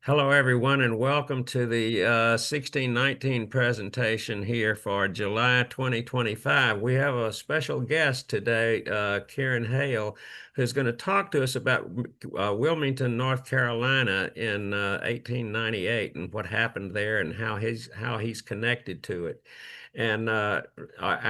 Hello, everyone, and welcome to the 1619 presentation here for July 2025. We have a special guest today, Karen Hale, who's going to talk to us about Wilmington, North Carolina in 1898 and what happened there and how he's connected to it. And I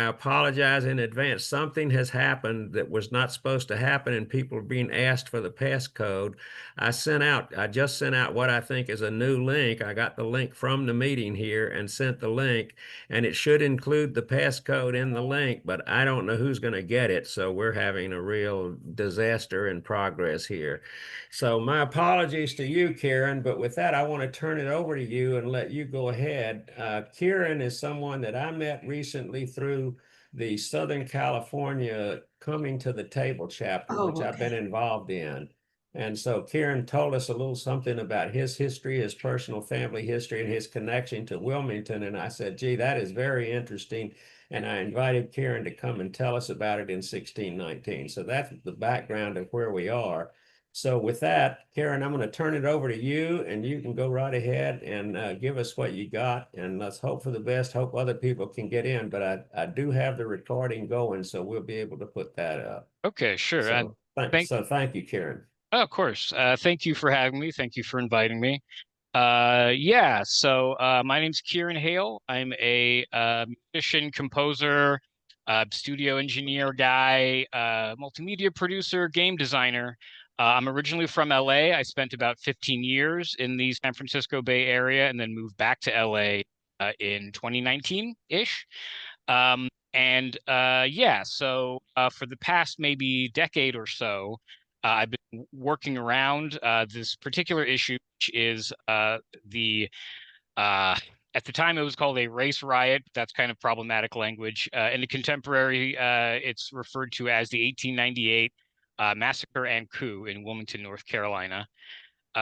apologize in advance. Something has happened that was not supposed to happen, and people are being asked for the passcode. I just sent out what I think is a new link. I got the link from the meeting here and sent the link, and it should include the passcode in the link, but I don't know who's going to get it. So we're having a real disaster in progress here. So my apologies to you, Karen, but with that, I want to turn it over to you and let you go ahead. Karen is someone that I met recently through the Southern California Coming to the Table chapter, which Oh, I've been okay. involved in. And so Kieran told us a little something about his history, his personal family history, and his connection to Wilmington. And I said, gee, that is very interesting. And I invited Kieran to come and tell us about it in 1619. So that's the background of where we are. So with that, Karen, I'm going to turn it over to you, and you can go right ahead and give us what you got. And let's hope for the best. Hope other people can get in. But I do have the recording going, so we'll be able to put that up. Okay, sure. So Thank, thank you, Karen. oh, of course. Thank you for having me. Thank you for inviting me. My name's Kieran Hale. I'm a musician, composer, studio engineer guy, multimedia producer, game designer. I'm originally from LA. I spent about 15 years in the San Francisco Bay Area and then moved back to LA in 2019-ish. For the past maybe decade or so, I've been working around this particular issue, which is the uh, at the time it was called a race riot. That's kind of problematic language. In the contemporary, it's referred to as the 1898 massacre and coup in Wilmington, North Carolina. So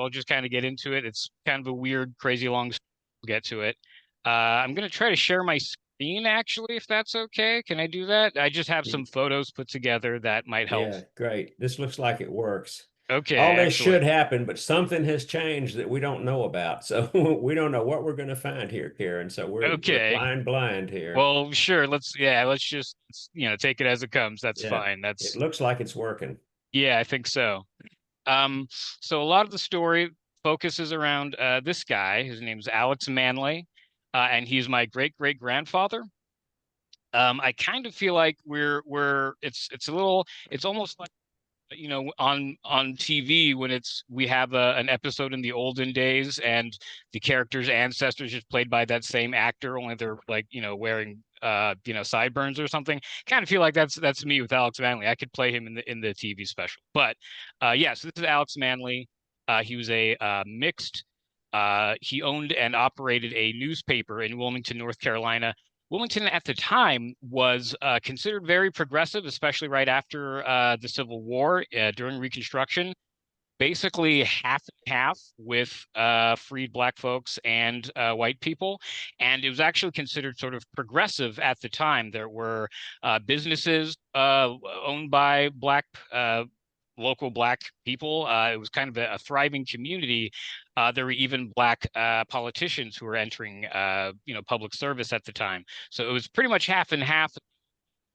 I'll just kind of get into it. It's kind of a weird, crazy long story. We'll get to it. I'm going to try to share my screen actually, if that's okay. Can I do that? I just have some photos put together that might help. Yeah, great. This looks like it works. Okay, All this excellent. should happen, but something has changed that we don't know about. So we don't know what we're going to find here, Karen. So we're Okay. flying blind here. Well, sure. Let's just, take it as it comes. That's Yeah, fine. it That's, looks like it's working. yeah, I think so. Um, so a lot of the story focuses around this guy. His name's Alex Manley, and he's my great grandfather. I kind of feel like it's a little, it's almost like, on TV when we have an episode in the olden days and the character's ancestors just played by that same actor, only they're like, wearing sideburns or something. Kind of feel like that's me with Alex Manley. I could play him in the TV special. But so this is Alex Manley. He was a mixed he owned and operated a newspaper in Wilmington, North Carolina. Wilmington at the time was considered very progressive, especially right after the Civil War during Reconstruction. Basically, half and half with freed Black folks and white people. And it was actually considered sort of progressive at the time. There were businesses owned by local Black people. It was kind of a thriving community. There were even Black politicians who were entering, public service at the time. So it was pretty much half and half,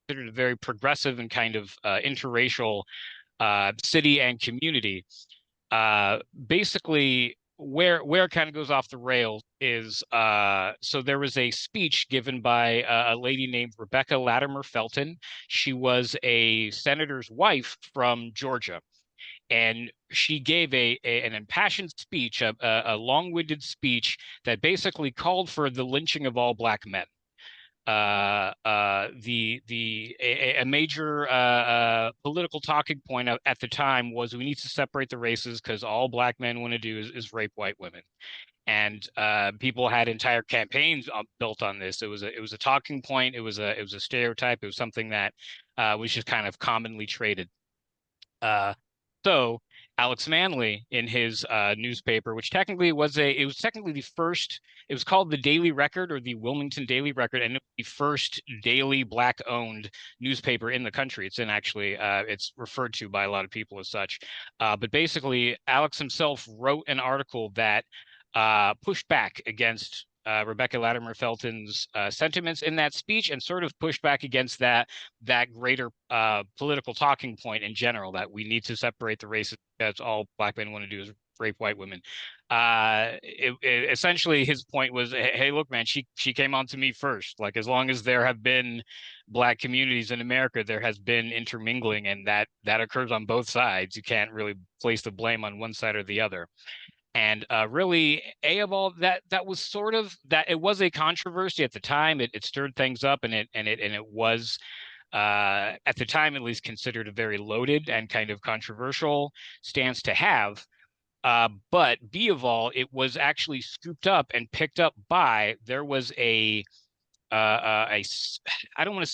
considered a very progressive and kind of interracial city and community. Basically, where it kind of goes off the rails is so there was a speech given by a lady named Rebecca Latimer Felton. She was a senator's wife from Georgia, and she gave an impassioned speech, a long-winded speech that basically called for the lynching of all Black men. A major political talking point at the time was we need to separate the races because all Black men want to do is rape white women. And people had entire campaigns built on this. It was a talking point. It was a stereotype. It was something that was just kind of commonly traded. Uh, so Alex Manley in his newspaper, which technically was it was technically the first. It was called the Daily Record or the Wilmington Daily Record, and it was the first daily black-owned newspaper in the country. It's in actually, it's referred to by a lot of people as such. But basically, Alex himself wrote an article that pushed back against Rebecca Latimer Felton's sentiments in that speech, and sort of pushed back against that greater political talking point in general, that we need to separate the races. That's all black men want to do is rape white women. Essentially, his point was, hey, look, man, she came on to me first. Like, as long as there have been black communities in America, there has been intermingling, and that occurs on both sides. You can't really place the blame on one side or the other. And really, of all that, that was sort of that. It was a controversy at the time. It stirred things up, and it was at the time at least considered a very loaded and kind of controversial stance to have. But B of all, it was actually scooped up and picked up by, there was a I don't want to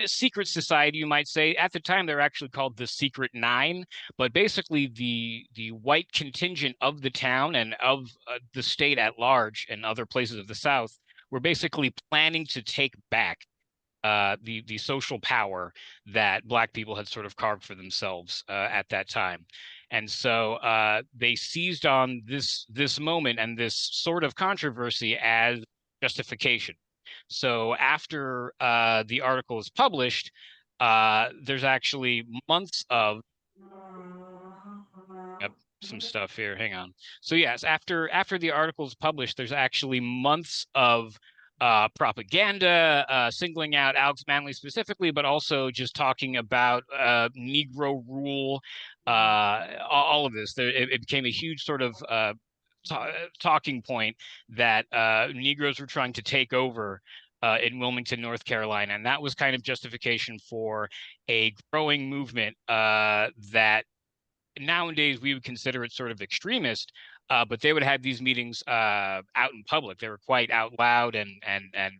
a secret society, you might say. At the time, they're actually called the Secret Nine, but basically the white contingent of the town and of the state at large and other places of the South were basically planning to take back the social power that black people had sort of carved for themselves at that time. And so they seized on this moment and this sort of controversy as justification. So after the article is published, there's actually months of Yep, some stuff here. Hang on. So yes, after the article is published, there's actually months of propaganda singling out Alex Manley specifically, but also just talking about Negro rule, all of this. It became a huge sort of talking point that Negroes were trying to take over in Wilmington, North Carolina, and that was kind of justification for a growing movement that nowadays we would consider it sort of extremist, but they would have these meetings out in public. They were quite out loud and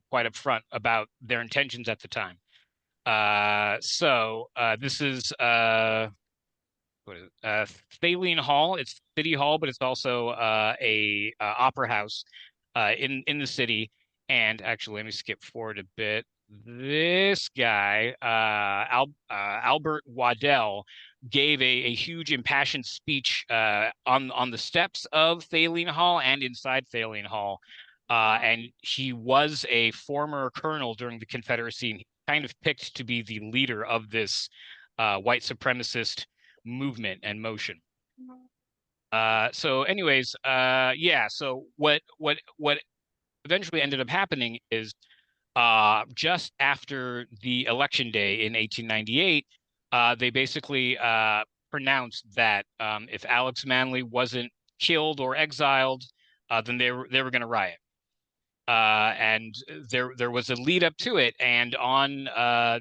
quite upfront about their intentions at the time. This is what is it? Thaleen Hall. It's City Hall, but it's also a opera house in the city. And actually, let me skip forward a bit. This guy, Albert Waddell, gave a huge impassioned speech on the steps of Thaleen Hall and inside Thaleen Hall. And he was a former colonel during the Confederacy, and he kind of picked to be the leader of this white supremacist movement and motion. Anyways, yeah. So what eventually ended up happening is just after the election day in 1898, they basically pronounced that if Alex Manley wasn't killed or exiled, then they were going to riot. And there was a lead up to it, and on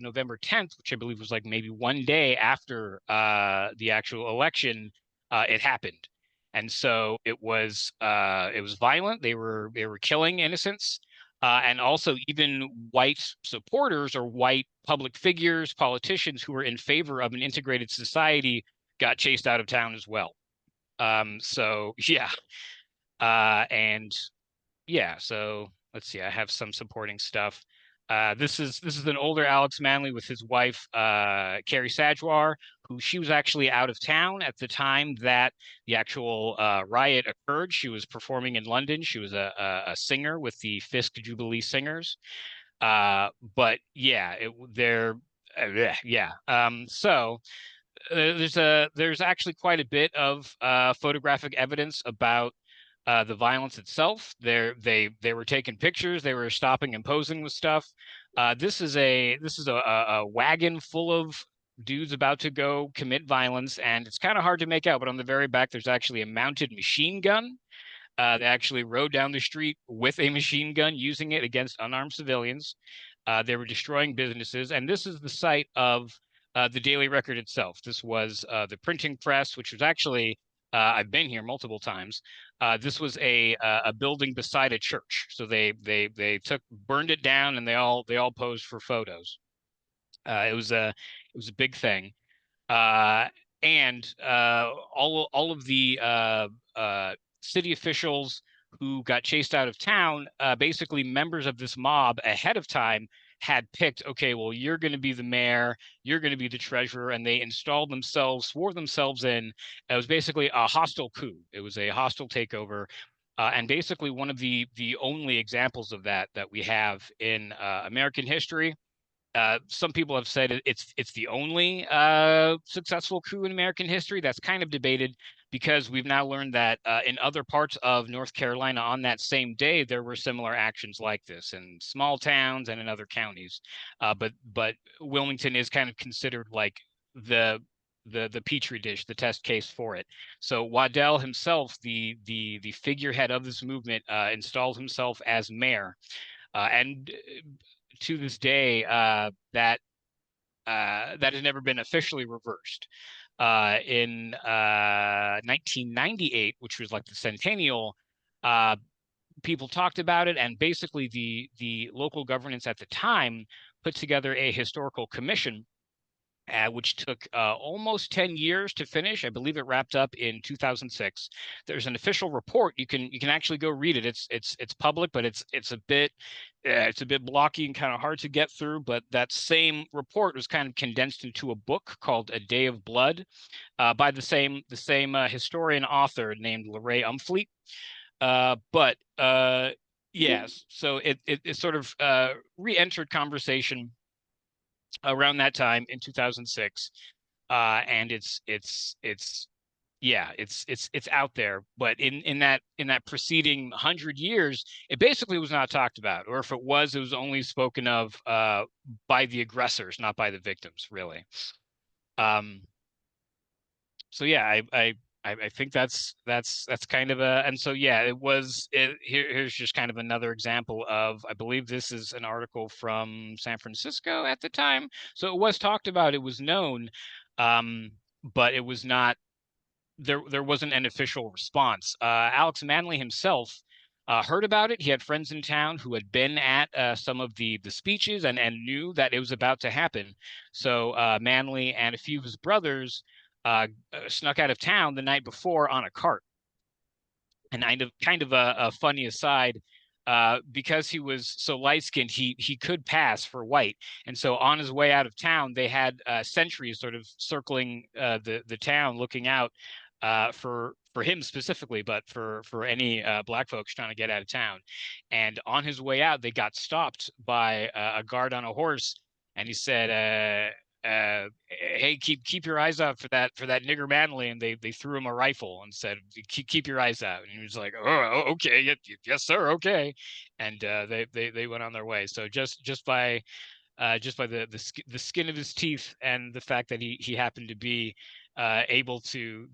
November 10th, which I believe was like maybe one day after the actual election, it happened. And so it was violent. They were killing innocents, and also even white supporters or white public figures, politicians who were in favor of an integrated society got chased out of town as well. So yeah, and yeah, so let's see. I have some supporting stuff. This is an older Alex Manley with his wife, Carrie Sajwar, who she was actually out of town at the time that the actual riot occurred. She was performing in London. She was a singer with the Fisk Jubilee Singers. But yeah, yeah. There's actually quite a bit of photographic evidence about the violence itself. They were taking pictures. They were stopping and posing with stuff. This is a wagon full of dudes about to go commit violence, and it's kind of hard to make out. But on the very back, there's actually a mounted machine gun. They actually rode down the street with a machine gun, using it against unarmed civilians. They were destroying businesses, and this is the site of the Daily Record itself. This was the printing press, which was actually I've been here multiple times. This was a building beside a church, so they burned it down, and they all posed for photos. It was a big thing. Uh, and all of the city officials who got chased out of town, basically members of this mob ahead of time had picked, okay, well, you're going to be the mayor, you're going to be the treasurer, and they installed themselves, swore themselves in. It was basically a hostile coup. It was a hostile takeover. And basically one of the only examples of that we have in American history. Some people have said it's the only successful coup in American history. That's kind of debated because we've now learned that in other parts of North Carolina on that same day there were similar actions like this in small towns and in other counties. But Wilmington is kind of considered like the the petri dish, the test case for it. So Waddell himself, the figurehead of this movement, installed himself as mayor, and to this day, that has never been officially reversed. In 1998, which was like the centennial, uh, people talked about it, and basically the local governance at the time put together a historical commission, which took almost 10 years to finish. I believe it wrapped up in 2006. There's an official report. You can actually go read it. It's public, but it's a bit blocky and kind of hard to get through. But that same report was kind of condensed into a book called A Day of Blood, by the same historian author named Leray Umfleet. But yes, so it sort of re-entered conversation around that time in 2006. And it's yeah, it's out there, but in that preceding 100 years it basically was not talked about, or if it was only spoken of by the aggressors, not by the victims, really. um so yeah, I think that's kind of a, and so yeah, here's just kind of another example of, I believe this is an article from San Francisco at the time, so it was talked about, it was known, but it was not, there wasn't an official response. Alex Manley himself heard about it. He had friends in town who had been at some of the speeches and knew that it was about to happen. So Manley and a few of his brothers snuck out of town the night before on a cart. And kind of a funny aside, because he was so light skinned, he could pass for white, and so on his way out of town, they had sentries sort of circling the town, looking out for him specifically, but for any black folks trying to get out of town. And on his way out, they got stopped by a guard on a horse, and he said, hey, keep your eyes out for that nigger Manley, and they threw him a rifle and said, keep your eyes out, and he was like, oh, okay, yes sir, okay. And they went on their way. So just by the skin of his teeth and the fact that he happened to be able to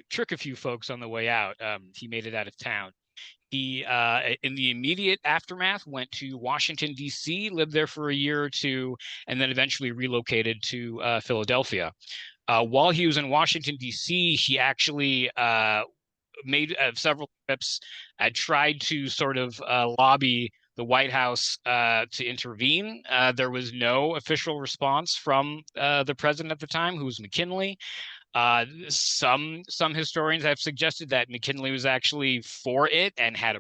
trick a few folks on the way out, he made it out of town. He, in the immediate aftermath, went to Washington, D.C., lived there for a year or two, and then eventually relocated to Philadelphia. While he was in Washington, D.C., he actually made several trips. I tried to sort of lobby the White House to intervene. There was no official response from the president at the time, who was McKinley. Some historians have suggested that McKinley was actually for it and had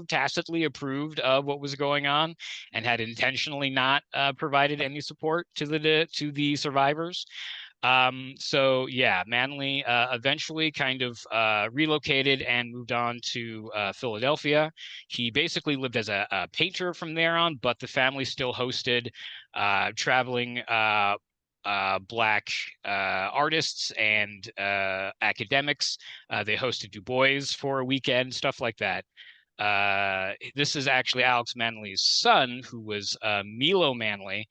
tacitly approved of what was going on, and had intentionally not provided any support to the survivors. So yeah, Manley eventually kind of relocated and moved on to Philadelphia. He basically lived as a painter from there on, but the family still hosted traveling Black artists and academics. They hosted Du Bois for a weekend, stuff like that. This is actually Alex Manley's son, who was Milo Manley.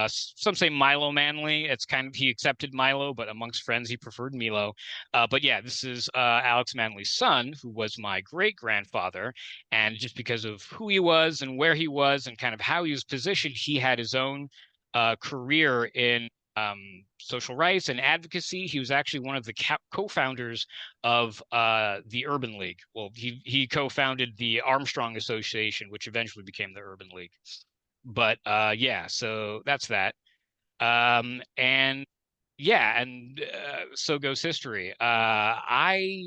Some say Milo Manley. It's kind of, he accepted Milo, but amongst friends he preferred Milo. But yeah, this is Alex Manley's son, who was my great grandfather. And just because of who he was and where he was and kind of how he was positioned, he had his own career in social rights and advocacy. He was actually one of the co-founders of the Urban League. Well, he co-founded the Armstrong Association, which eventually became the Urban League. But yeah, so that's that. And yeah, and so goes history. I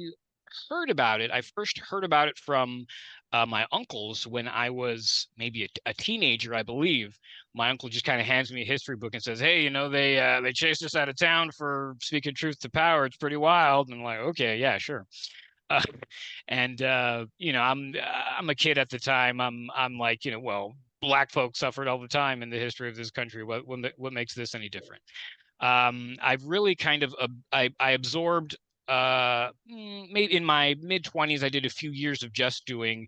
heard about it. I first heard about it from my uncles when I was maybe a teenager, I believe. My uncle just kind of hands me a history book and says, "Hey, they chased us out of town for speaking truth to power. It's pretty wild." And I'm like, "Okay, yeah, sure." Uh, and I'm a kid at the time. I'm like, well, black folks suffered all the time in the history of this country. What makes this any different? I've really kind of I absorbed maybe in my mid 20s I did a few years of just doing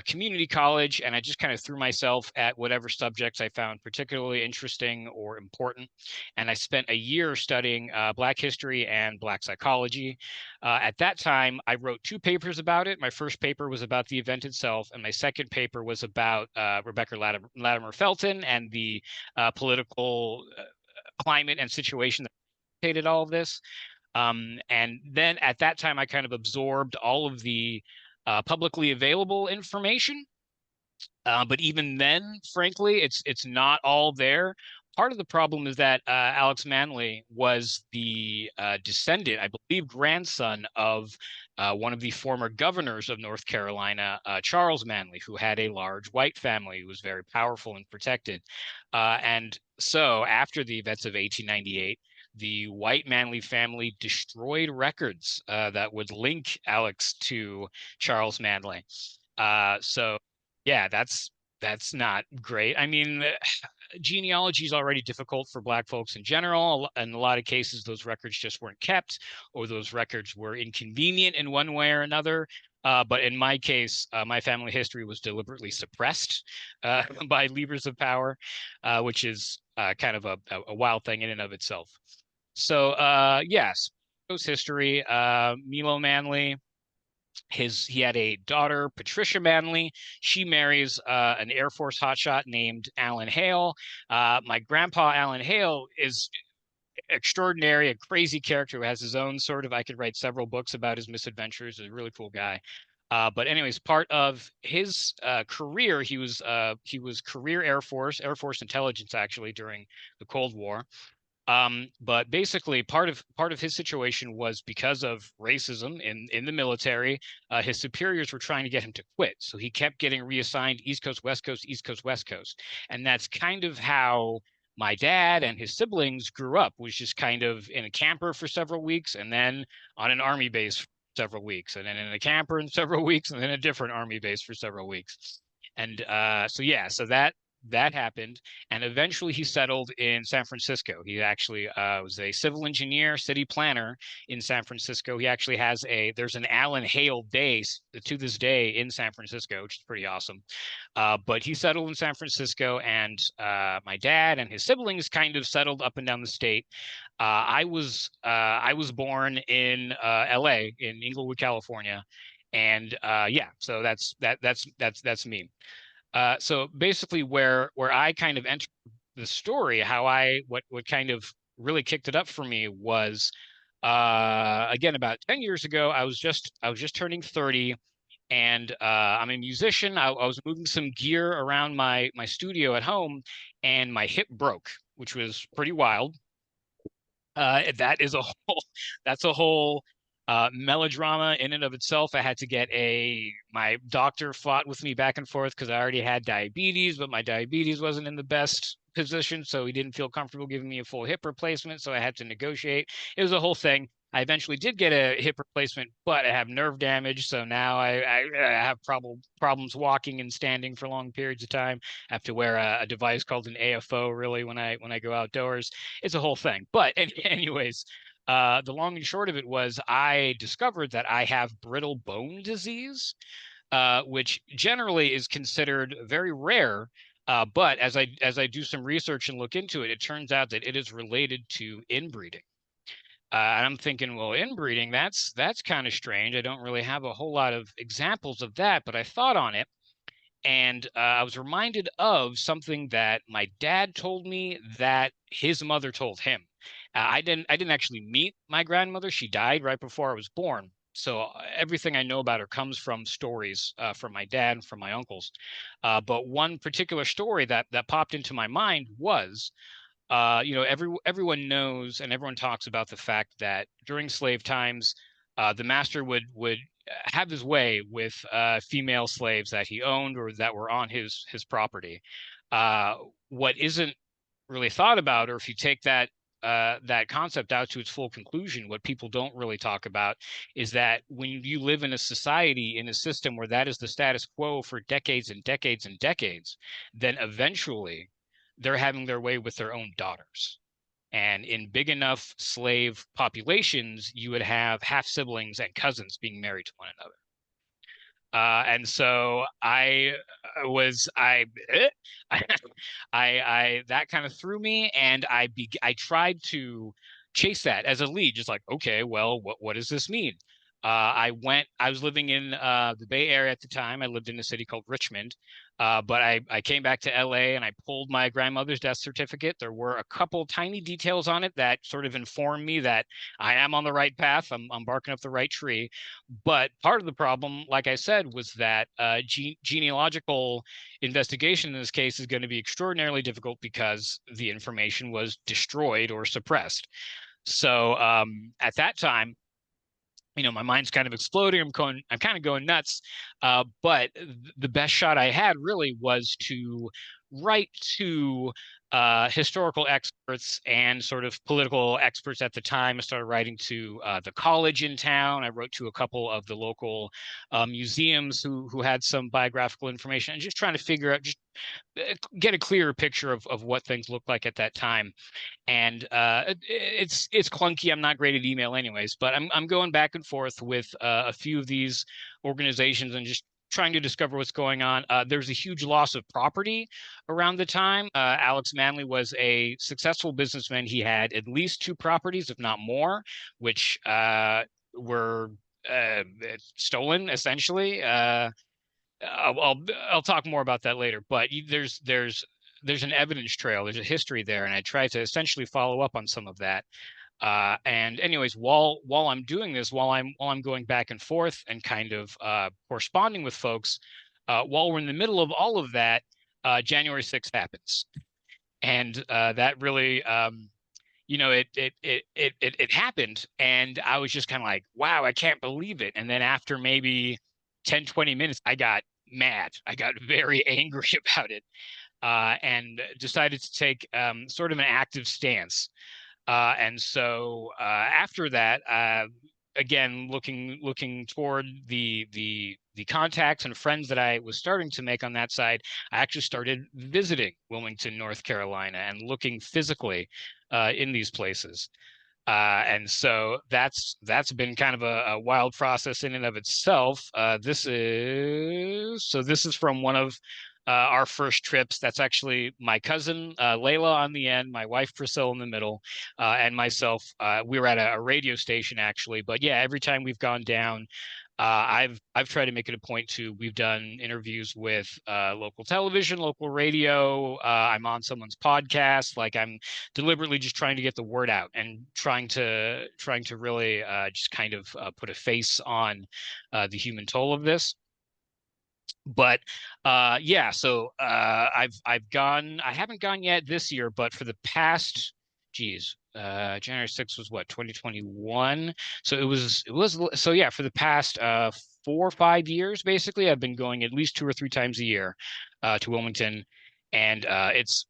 community college, and I just kind of threw myself at whatever subjects I found particularly interesting or important, and I spent a year studying black history and black psychology. At that time I wrote two papers about it. My first paper was about the event itself, and my second paper was about Rebecca Latimer Felton and the political climate and situation that dictated all of this. And then at that time, I kind of absorbed all of the publicly available information. But even then, frankly, it's not all there. Part of the problem is that Alex Manley was the descendant, I believe, grandson of one of the former governors of North Carolina, Charles Manley, who had a large white family who was very powerful and protected. And so, after the events of 1898, the white Manley family destroyed records that would link Alex to Charles Manley. So yeah, that's not great. I mean, genealogy is already difficult for Black folks in general. In a lot of cases, those records just weren't kept, or those records were inconvenient in one way or another. But in my case, my family history was deliberately suppressed by levers of power, which is kind of a wild thing in and of itself. So, yes, history. Milo Manley, he had a daughter, Patricia Manley. She marries an Air Force hotshot named Alan Hale. My grandpa Alan Hale is extraordinary, a crazy character who has his own sort of. I could write several books about his misadventures. He's a really cool guy. But anyways, part of his career, he was career Air Force intelligence actually during the Cold War. But basically, part of his situation was because of racism in the military. His superiors were trying to get him to quit, so he kept getting reassigned East Coast, West Coast, East Coast, West Coast, and that's kind of how my dad and his siblings grew up. Was just kind of in a camper for several weeks, and then on an army base for several weeks, and then in a camper in several weeks, and then a different army base for several weeks. And so yeah, so that happened, and eventually he settled in San Francisco. He actually was a civil engineer, city planner in San Francisco. He actually has there's an Alan Hale Day to this day in San Francisco, which is pretty awesome. But he settled in San Francisco, and my dad and his siblings kind of settled up and down the state. I was born in L.A. in Inglewood, California, and yeah, so that's me. So basically, where I kind of entered the story, how I what kind of really kicked it up for me was, again, about 10 years ago. I was just turning 30, and I'm a musician. I was moving some gear around my studio at home, and my hip broke, which was pretty wild. That is a whole that's a whole melodrama in and of itself. I had to get my doctor fought with me back and forth because I already had diabetes, but my diabetes wasn't in the best position, so he didn't feel comfortable giving me a full hip replacement, so I had to negotiate. It was a whole thing. I eventually did get a hip replacement, but I have nerve damage, so now I have problems walking and standing for long periods of time. I have to wear a device called an AFO really when I go outdoors. It's a whole thing. But anyways, the long and short of it was I discovered that I have brittle bone disease, which generally is considered very rare. But as I do some research and look into it, it turns out that it is related to inbreeding. And I'm thinking, well, inbreeding, that's kind of strange. I don't really have a whole lot of examples of that, but I thought on it, and I was reminded of something that my dad told me that his mother told him. I didn't actually meet my grandmother. She died right before I was born. So everything I know about her comes from stories from my dad and from my uncles. But one particular story that popped into my mind was everyone knows and everyone talks about the fact that during slave times, the master would have his way with female slaves that he owned or that were on his property. What isn't really thought about, or if you take that concept out to its full conclusion, what people don't really talk about is that when you live in a society, in a system where that is the status quo for decades and decades and decades, then eventually they're having their way with their own daughters. And in big enough slave populations, you would have half siblings and cousins being married to one another. And so I, I that kind of threw me, and I tried to chase that as a lead, just like, okay, well, what does this mean? I was living in the Bay Area at the time. I lived in a city called Richmond, but I came back to LA and I pulled my grandmother's death certificate. There were a couple tiny details on it that sort of informed me that I am on the right path. I'm barking up the right tree. But part of the problem, like I said, was that genealogical investigation in this case is going to be extraordinarily difficult because the information was destroyed or suppressed. So at that time, my mind's kind of exploding. I'm kind of going nuts. But the best shot I had really was to write to historical experts and sort of political experts at the time. I started writing to the college in town. I wrote to a couple of the local museums who had some biographical information, and just trying to figure out, just get a clearer picture of what things looked like at that time. And it's clunky. I'm not great at email anyways, but I'm going back and forth with a few of these organizations and just trying to discover what's going on. There's a huge loss of property around the time. Alex Manley was a successful businessman. He had at least two properties, if not more, which were stolen essentially. I'll talk more about that later. But there's an evidence trail. There's a history there, and I try to essentially follow up on some of that. And anyways, while I'm doing this, while I'm going back and forth and kind of corresponding with folks, while we're in the middle of all of that, January 6th happens, and that really it happened, and I was just kind of like, wow, I can't believe it. And then after maybe 10-20 minutes, I got mad. I got very angry about it, and decided to take sort of an active stance. And so after that, again, looking toward the contacts and friends that I was starting to make on that side, I actually started visiting Wilmington, North Carolina, and looking physically in these places. And so that's been kind of a wild process in and of itself. This is from one of our first trips. That's actually my cousin Layla on the end, my wife Priscilla in the middle, and myself. We were at a radio station actually, but yeah, every time we've gone down, I've tried to make it a point to. We've done interviews with local television, local radio. I'm on someone's podcast. Like, I'm deliberately just trying to get the word out and trying to really just kind of put a face on the human toll of this. But yeah, so I haven't gone yet this year, but for the past, geez, January 6th was what, 2021. So it was so yeah, for the past 4 or 5 years basically, I've been going at least 2 or 3 times a year to Wilmington. And it's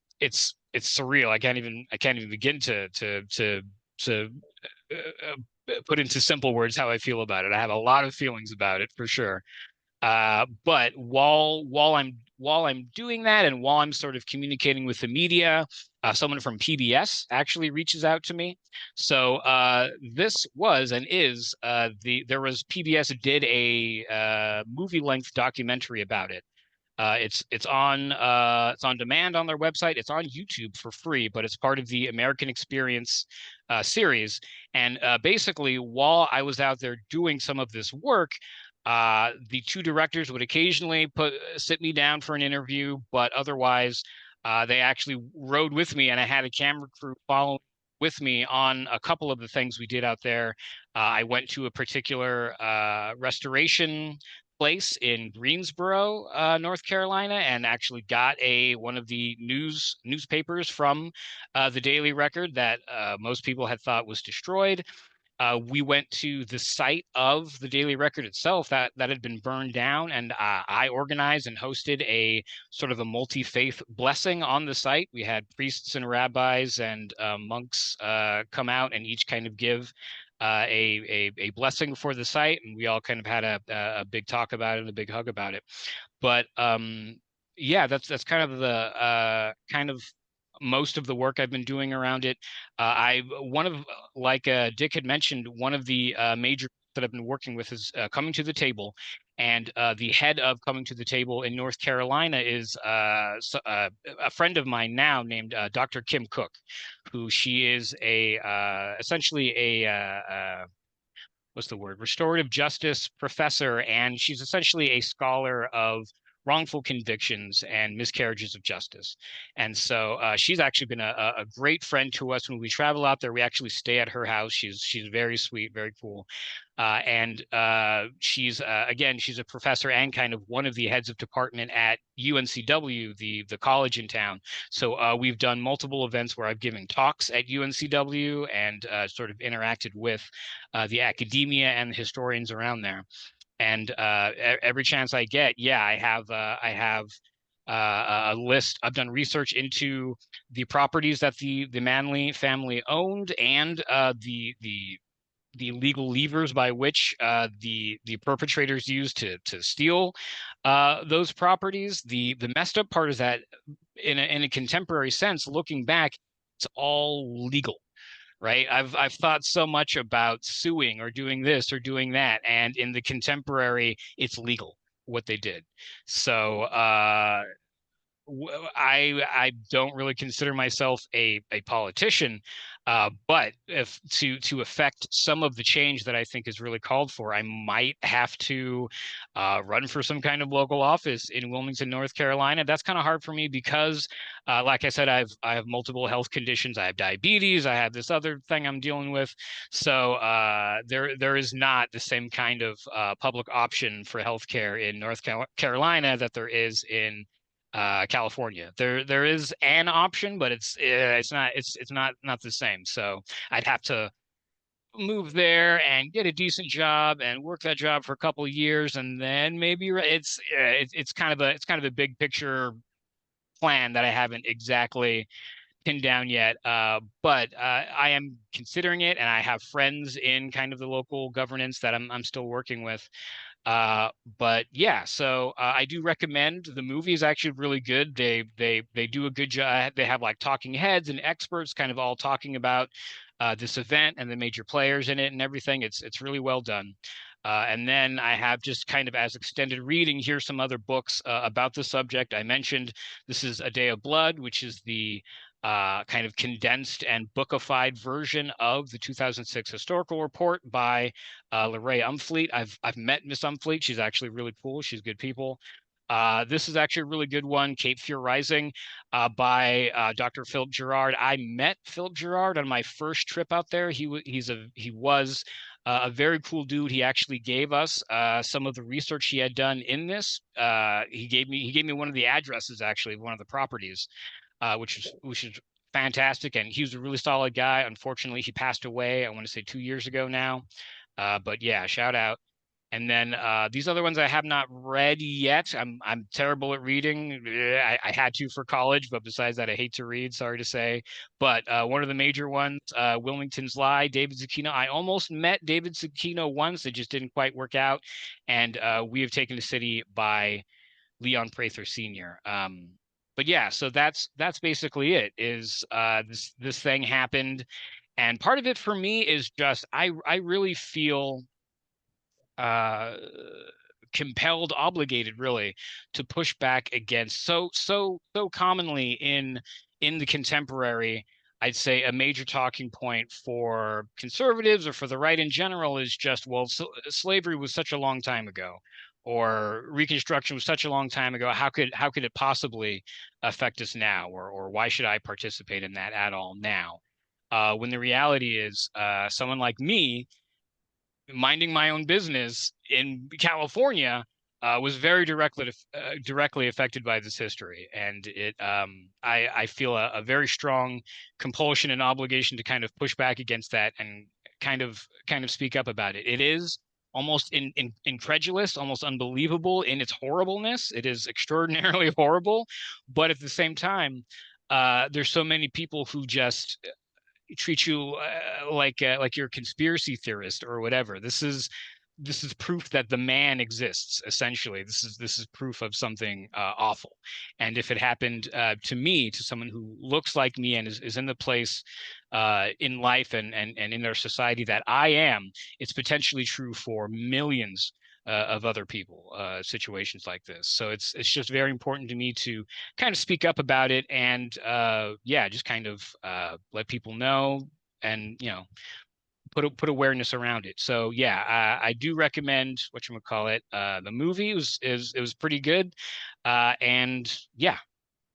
surreal. I can't even begin to put into simple words how I feel about it. I have a lot of feelings about it for sure. But while I'm doing that, and while I'm sort of communicating with the media, someone from PBS actually reaches out to me. So this was and is there was PBS did a movie length documentary about it. It's on demand on their website. It's on YouTube for free, but it's part of the American Experience series. And basically, while I was out there doing some of this work, the two directors would occasionally sit me down for an interview, but otherwise, they actually rode with me, and I had a camera crew follow with me on a couple of the things we did out there. I went to a particular restoration place in Greensboro, North Carolina, and actually got a one of the newspapers from the Daily Record that most people had thought was destroyed. We went to the site of the Daily Record itself that had been burned down, and I organized and hosted a sort of a multi-faith blessing on the site. We had priests and rabbis and monks come out and each kind of give a blessing for the site, and we all kind of had a big talk about it and a big hug about it. But yeah, that's kind of the kind of most of the work I've been doing around it. I one of like Dick had mentioned, one of the major that I've been working with is Coming to the Table, and the head of Coming to the Table in North Carolina is a friend of mine now named Dr. Kim Cook, who she is a essentially a what's the word, restorative justice professor, and she's essentially a scholar of wrongful convictions and miscarriages of justice. And so she's actually been a great friend to us when we travel out there. We actually stay at her house. She's very sweet, very cool. And she's again, she's a professor and kind of one of the heads of department at UNCW, the college in town. So we've done multiple events where I've given talks at UNCW and sort of interacted with the academia and the historians around there. And every chance I get, yeah, I have a list. I've done research into the properties that the Manley family owned and the legal levers by which the perpetrators used to steal those properties. The messed up part is that in a contemporary sense, looking back, it's all legal, right? I've thought so much about suing or doing this or doing that, and in the contemporary, it's legal what they did. So I don't really consider myself a politician, but if to affect some of the change that I think is really called for, I might have to run for some kind of local office in Wilmington, North Carolina. That's kind of hard for me because, like I said, I have multiple health conditions. I have diabetes. I have this other thing I'm dealing with. So there is not the same kind of public option for healthcare in North Carolina that there is in California. There is an option, but it's not the same. So I'd have to move there and get a decent job and work that job for a couple of years, and then maybe it's kind of a big picture plan that I haven't exactly pinned down yet. But I am considering it, and I have friends in kind of the local governance that I'm still working with. Uh, but yeah, so I do recommend the movie is actually really good. They do a good job. They have like talking heads and experts kind of all talking about this event and the major players in it and everything. It's really well done. And then I have just kind of as extended reading, here's some other books about the subject. I mentioned this is A Day of Blood, which is the kind of condensed and bookified version of the 2006 historical report by Lorraine Umfleet. I've met Miss Umfleet. She's actually really cool. She's good people. This is actually a really good one, Cape Fear Rising, by Dr. Philip Gerard. I met Philip Gerard on my first trip out there. He was a very cool dude. He actually gave us some of the research he had done in this. He gave me one of the addresses, actually, one of the properties, which is fantastic. And he was a really solid guy. Unfortunately, he passed away, I want to say 2 years ago now. But yeah, shout out. And then these other ones I have not read yet. I'm terrible at reading. I had to for college, but besides that, I hate to read. Sorry to say. But one of the major ones, Wilmington's Lie, David Zucchino. I almost met David Zucchino once. It just didn't quite work out. And We Have Taken the City by Leon Prather Sr. But yeah, so that's basically it. Is this thing happened, and part of it for me is just I really feel uh compelled, obligated really to push back against so commonly in the contemporary. I'd say a major talking point for conservatives or for the right in general is just, well, slavery was such a long time ago, or Reconstruction was such a long time ago. How could it possibly affect us now, or why should I participate in that at all now? When the reality is, someone like me minding my own business in California, was very directly affected by this history, and I feel a very strong compulsion and obligation to kind of push back against that and kind of speak up about it. It is almost incredulous, almost unbelievable in its horribleness. It is extraordinarily horrible, but at the same time, there's so many people who just treat you like you're a conspiracy theorist or whatever. This is proof that the man exists. Essentially, this is proof of something awful. And if it happened to me, to someone who looks like me and is in the place in life and in our society that I am, it's potentially true for millions of other people, situations like this. So it's just very important to me to kind of speak up about it and yeah, just kind of let people know and put awareness around it. So yeah, I do recommend whatchamacallit. The movie was pretty good, and yeah,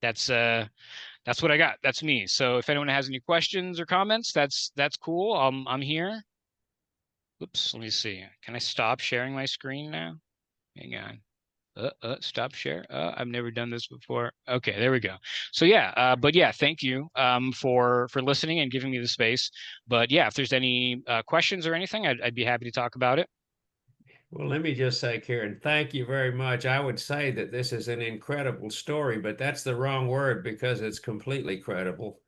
that's that's what I got. That's me. So if anyone has any questions or comments, that's cool. I'm here. Oops, let me see. Can I stop sharing my screen now? Hang on. Stop share. I've never done this before. Okay, there we go. So yeah, but yeah, thank you for listening and giving me the space. But yeah, if there's any questions or anything, I'd be happy to talk about it. Well, let me just say, Karen, thank you very much. I would say that this is an incredible story, but that's the wrong word because it's completely credible.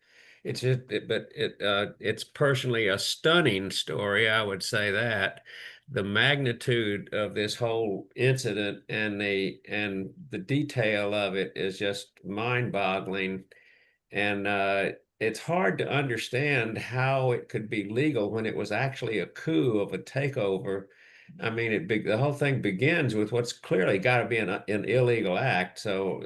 It's personally a stunning story. I would say that the magnitude of this whole incident and the detail of it is just mind-boggling. And it's hard to understand how it could be legal when it was actually a coup of a takeover. I mean, the whole thing begins with what's clearly got to be an illegal act. So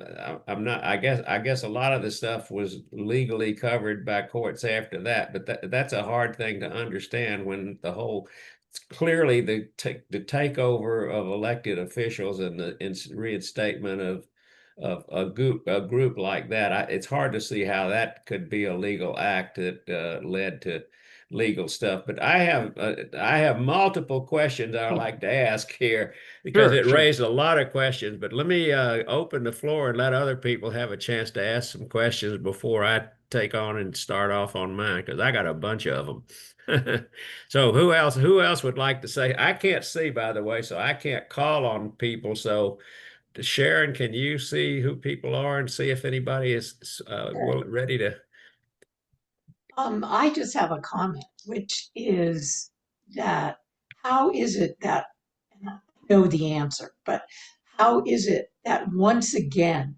I'm not. I guess a lot of the stuff was legally covered by courts after that. But that's a hard thing to understand when the whole it's clearly the takeover of elected officials and the reinstatement of a group like that. It's hard to see how that could be a legal act that led to legal stuff. But I have multiple questions I would like to ask here because Sure, it sure. raised a lot of questions. But let me open the floor and let other people have a chance to ask some questions before I take on and start off on mine because I got a bunch of them. So who else would like to say? I can't see, by the way, so I can't call on people. So Sharon, can you see who people are and see if anybody is ready to? I just have a comment, which is that how is it that, and I know the answer, but how is it that once again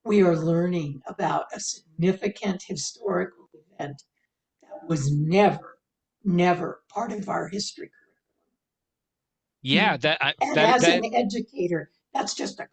we are learning about a significant historical event that was never part of our history? I Yeah, mean, that I- and that as that an educator, that's just a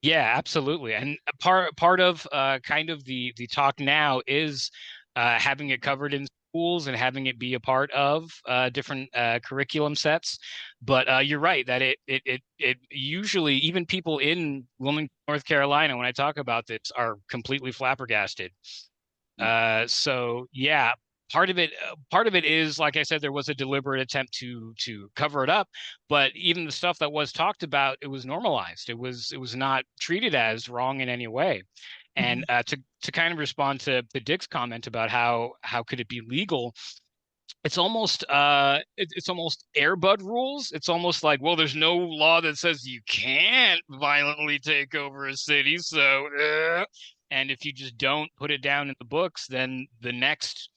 yeah, absolutely. And a part of kind of the talk now is having it covered in schools and having it be a part of different curriculum sets. But you're right that it usually even people in Wilmington, North Carolina, when I talk about this, are completely flabbergasted. So yeah, part of it is, like I said, there was a deliberate attempt to cover it up, but even the stuff that was talked about, it was normalized. It was not treated as wrong in any way. And comment. to kind of respond to Dick's comment about how could it be legal, it's almost Airbud rules. It's almost like, well, there's no law that says you can't violently take over a city, so and if you just don't put it down in the books, then the next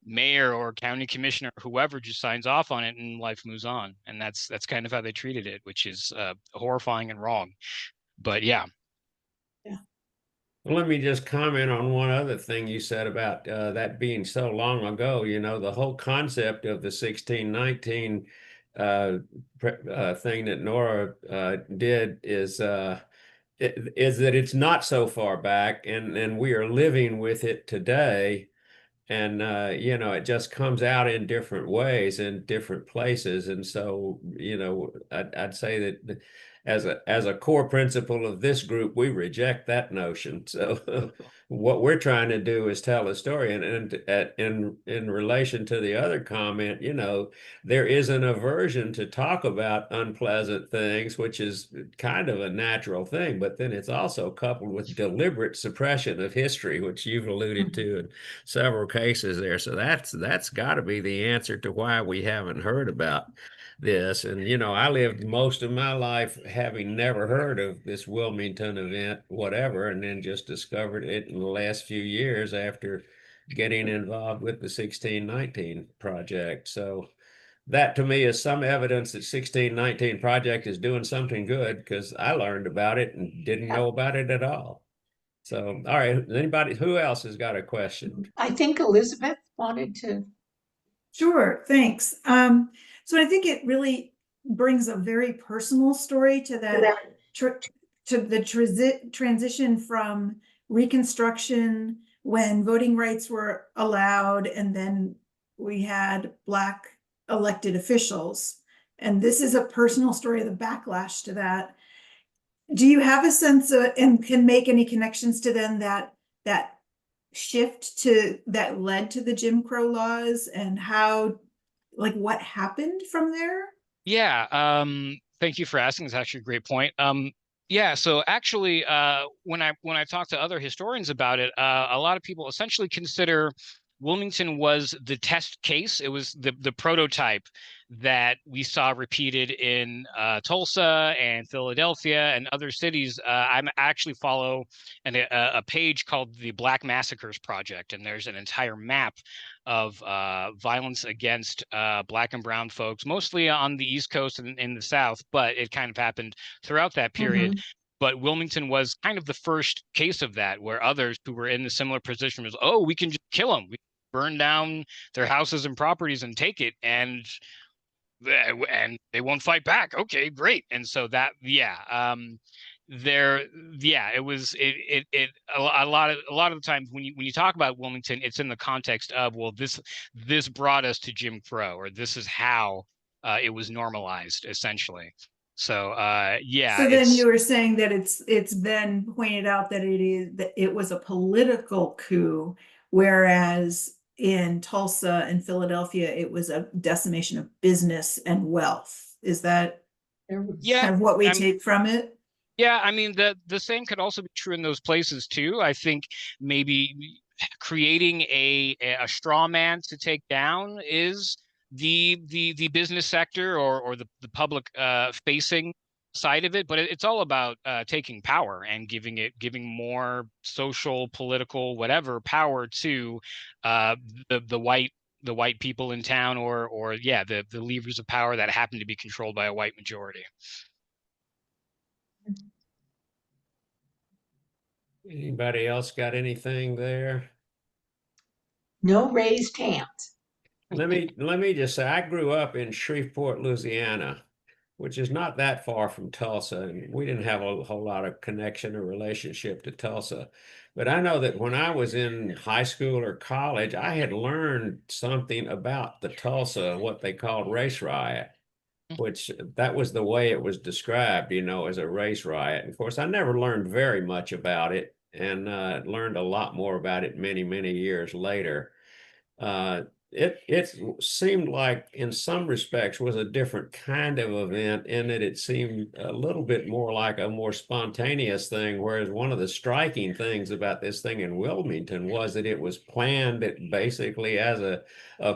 mayor or county commissioner, whoever, just signs off on it and life moves on. And that's kind of how they treated it, which is horrifying and wrong. But yeah. Yeah. Well, let me just comment on one other thing you said about that being so long ago. The whole concept of the 1619 uh, thing that Nora did is that it's not so far back, and we are living with it today. And it just comes out in different ways in different places. And so I'd say that. as a core principle of this group, we reject that notion. So what we're trying to do is tell a story. And in relation to the other comment, there is an aversion to talk about unpleasant things, which is kind of a natural thing, but then it's also coupled with deliberate suppression of history, which you've alluded to in several cases there. So that's got to be the answer to why we haven't heard about this. And I lived most of my life having never heard of this Wilmington event, whatever, and then just discovered it in the last few years after getting involved with the 1619 project. So that to me is some evidence that 1619 project is doing something good, because I learned about it and didn't know about it at all. So, all right, who else has got a question? I think Elizabeth wanted to. Sure, thanks. So I think it really brings a very personal story to that, to the transition from Reconstruction, when voting rights were allowed, and then we had Black elected officials. And this is a personal story of the backlash to that. Do you have a sense of, and can make any connections to then that shift to that led to the Jim Crow laws, and how, like, what happened from there? Yeah, thank you for asking. It's actually a great point. Yeah, so actually, when I talk to other historians about it, a lot of people essentially consider Wilmington was the test case. It was the prototype that we saw repeated in Tulsa and Philadelphia and other cities. I actually follow a page called the Black Massacres Project, and there's an entire map of violence against Black and brown folks, mostly on the East Coast and in the South, but it kind of happened throughout that period. But Wilmington was kind of the first case of that, where others who were in a similar position was, oh, we can just kill them. We burn down their houses and properties and take it, and they won't fight back. Okay, great. And so that, there, it was a lot of the times when you talk about Wilmington, it's in the context of, well, this brought us to Jim Crow, or this is how it was normalized, essentially. So So then you were saying that it's been pointed out that it was a political coup, whereas in Tulsa and Philadelphia it was a decimation of business and wealth. Is that kind of what we take from it? Yeah, I mean, the same could also be true in those places too. I think maybe creating a straw man to take down is the business sector, or the public facing side of it, but it's all about taking power and giving more social, political, whatever power to the white people in town, or the levers of power that happen to be controlled by a white majority. Anybody else got anything there? No raised hands. Let me just say, I grew up in Shreveport, Louisiana, which is not that far from Tulsa, and we didn't have a whole lot of connection or relationship to Tulsa. But I know that when I was in high school or college, I had learned something about the Tulsa, what they called race riot, which that was the way it was described, as a race riot. And of course, I never learned very much about it, and learned a lot more about it many, many years later. Uh, it seemed like in some respects was a different kind of event, in that it seemed a little bit more like a more spontaneous thing, whereas one of the striking things about this thing in Wilmington was that it was planned basically as a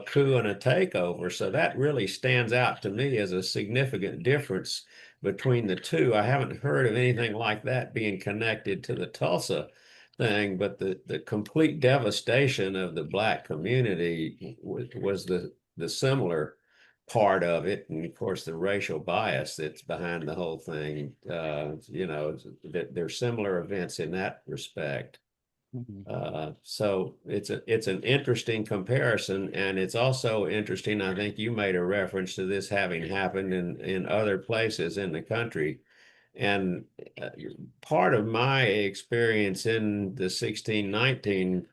coup and a takeover. So that really stands out to me as a significant difference between the two. I haven't heard of anything like that being connected to the Tulsa thing, but the complete devastation of the Black community was the similar part of it. And of course, the racial bias that's behind the whole thing, that there's similar events in that respect. So it's an interesting comparison, and it's also interesting. I think you made a reference to this having happened in other places in the country. And part of my experience in the 1619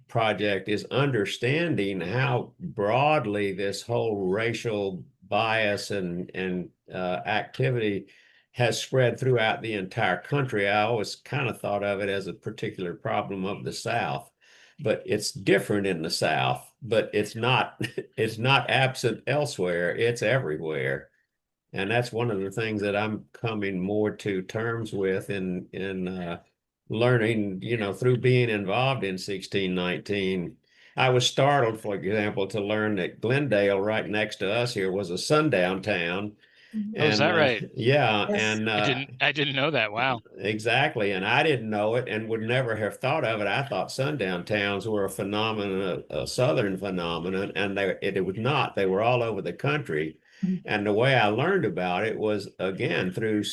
project is understanding how broadly this whole racial bias and activity has spread throughout the entire country. I always kind of thought of it as a particular problem of the South, but it's different in the South, but it's not it's not absent elsewhere. It's everywhere. And that's one of the things that I'm coming more to terms with in learning, through being involved in 1619. I was startled, for example, to learn that Glendale, right next to us here, was a sundown town. Oh, is And that right? yeah, Yes. and I didn't know that. Wow. exactly. And I didn't know it and would never have thought of it. I thought sundown towns were a phenomenon, a southern phenomenon, and it was not. They were all over the country. And the way I learned about it was, again, through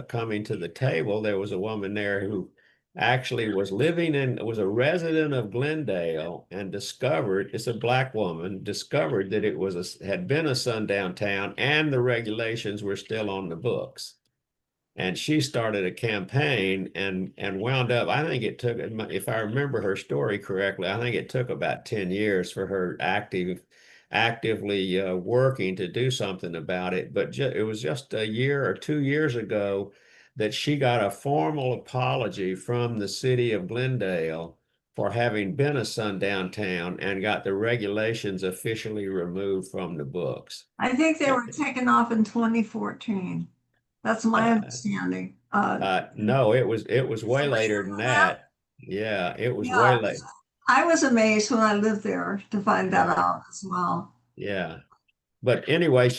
coming to the table. There was a woman there who actually was a resident of Glendale and discovered, it's a black woman, discovered that had been a sundown town and the regulations were still on the books. And she started a campaign and wound up, I think it took, if I remember her story correctly, I think it took about 10 years for her actively working to do something about it. But it was just a year or 2 years ago that she got a formal apology from the city of Glendale for having been a sundown town and got the regulations officially removed from the books. I think they were taken off in 2014. That's my understanding. No, it was way later than That? that. Yeah, it was way Yeah, late. I was amazed when I lived there to find that Yeah, out as well. yeah. But anyway,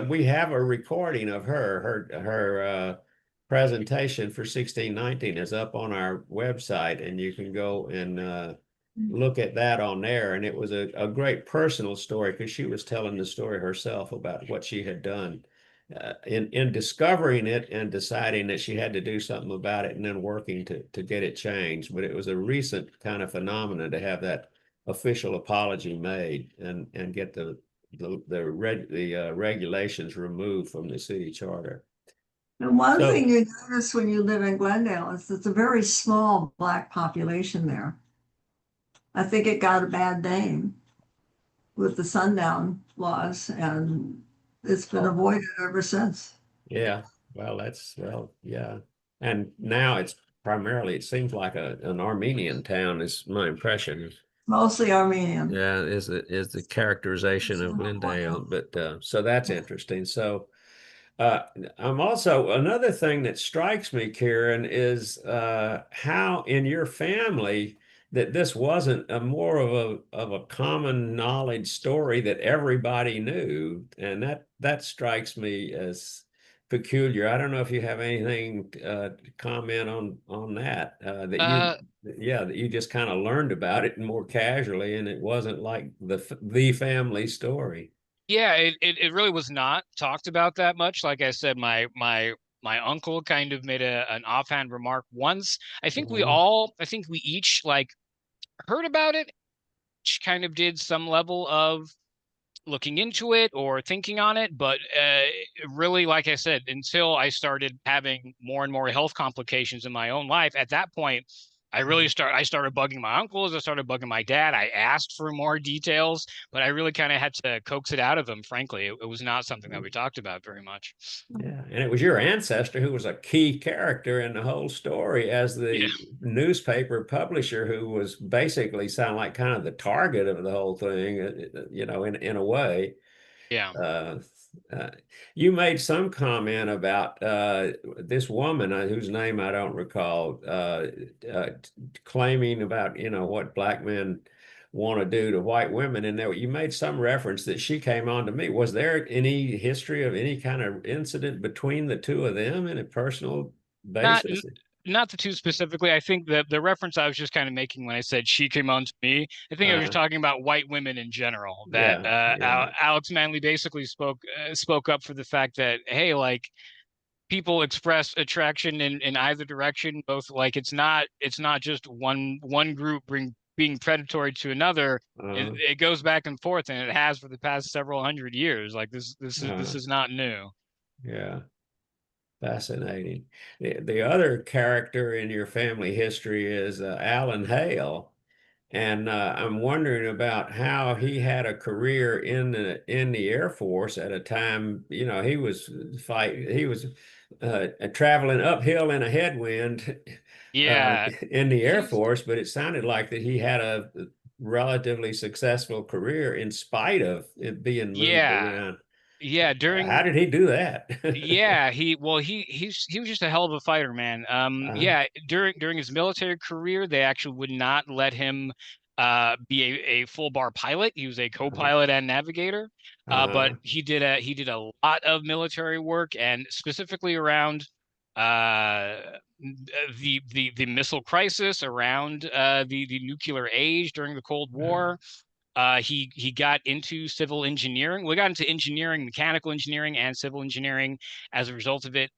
we have a recording of her presentation for 1619 is up on our website, and you can go and look at that on there. And it was a great personal story because she was telling the story herself about what she had done in discovering it and deciding that she had to do something about it and then working to get it changed. But it was a recent kind of phenomenon to have that official apology made and get the regulations removed from the city charter. And one So thing you notice when you live in Glendale is it's a very small Black population there. I think it got a bad name with the sundown laws, and it's been avoided ever since. yeah, yeah. And now it's primarily, it seems like an Armenian town is my impression. Mostly Armenian. Yeah, is the characterization of Glendale, but so that's interesting. So uh, I'm also, another thing that strikes me, Karen, is how in your family that this wasn't a more of a common knowledge story that everybody knew, and that strikes me as peculiar. I don't know if you have anything to comment on that Uh, that you just kind of learned about it more casually, and it wasn't like the family story. yeah, it really was not talked about that much. Like I said, my uncle kind of made an offhand remark once. Mhm. I think we each like heard about it, each kind of did some level of looking into it or thinking on it, but really, like I said, until I started having more and more health complications in my own life, at that point, I started bugging my uncles, I started bugging my dad. I asked for more details, but I really kind of had to coax it out of them. Frankly, it was not something that we talked about very much. Yeah, and it was your ancestor who was a key character in the whole story as Yeah, the newspaper publisher who was basically sound like kind of the target of the whole thing, in a way. yeah. Uh, uh, you made some comment about this woman whose name I don't recall, claiming about, what black men want to do to white women. And there, you made some reference that she came on to me. Was there any history of any kind of incident between the two of them in a personal Not basis? not the two specifically. I think that the reference I was just kind of making when I said she came on to me, I think I was Uh, talking about white women in general. That yeah, yeah, Alex Manley basically spoke up for the fact that, hey, like people express attraction in either direction. Both, like it's not just one group being predatory to another. uh, It goes back and forth, and it has for the past several hundred years. Like this uh, is not new. yeah. Fascinating. The other character in your family history is Alan Hale. And I'm wondering about how he had a career in the Air Force at a time, he was traveling uphill in a headwind Yeah, in the Air he's Force, but it sounded like that he had a relatively successful career in spite of it being moved yeah, around. yeah. How During did he do that? Yeah, he was just a hell of a fighter, man. Uh, Yeah, during his military career, they actually would not let him be a full bar pilot. He was a uh, co-pilot and navigator. But uh, he did a lot of military work, and specifically around uh the missile crisis, around the nuclear age during the Cold War. He got into civil engineering. We got into engineering, mechanical engineering, and civil engineering as a result of it.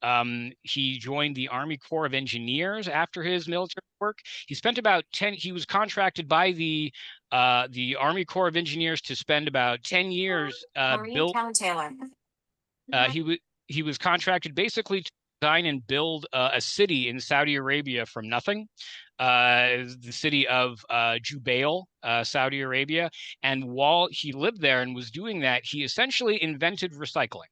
He joined the Army Corps of Engineers after his military work. He spent about 10. He was contracted by the Army Corps of Engineers to spend about 10 years Marie built. Keller Taylor. He was contracted basically to design and build a city in Saudi Arabia from nothing. The city of Jubail, Saudi Arabia. And while he lived there and was doing that, he essentially invented recycling.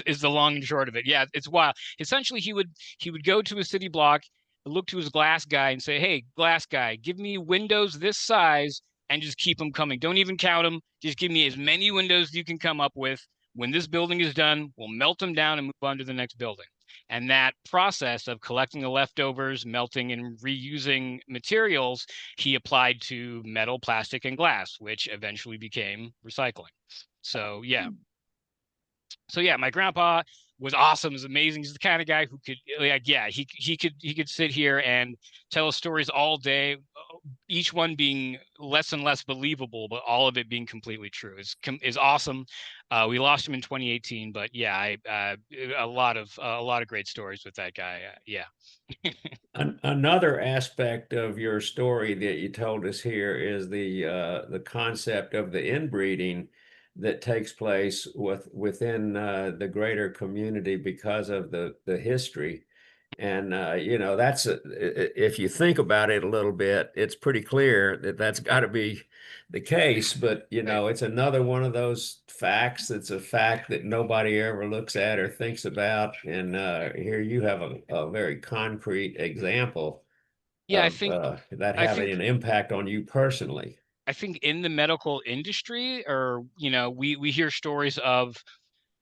Is the long and short of it. Yeah, it's wild. Essentially, he would go to a city block, look to his glass guy, and say, "Hey, glass guy, give me windows this size, and just keep them coming. Don't even count them. Just give me as many windows as you can come up with. When this building is done, we'll melt them down and move on to the next building." And that process of collecting the leftovers, melting and reusing materials, he applied to metal, plastic, and glass, which eventually became recycling. So yeah, my grandpa was awesome, was amazing. He's the kind of guy who could, like, yeah, he could sit here and tell us stories all day, each one being less and less believable, but all of it being completely true. Is awesome. We lost him in 2018, but yeah, a lot of great stories with that guy. Yeah. Another aspect of your story that you told us here is the concept of the inbreeding that takes place within the greater community because of the history. And if you think about it a little bit, it's pretty clear that that's got to be the case. But it's another one of those facts that's a fact that nobody ever looks at or thinks about. And here you have a very concrete example Yeah, I of think that I having think an impact on you personally. I think in the medical industry, or we hear stories of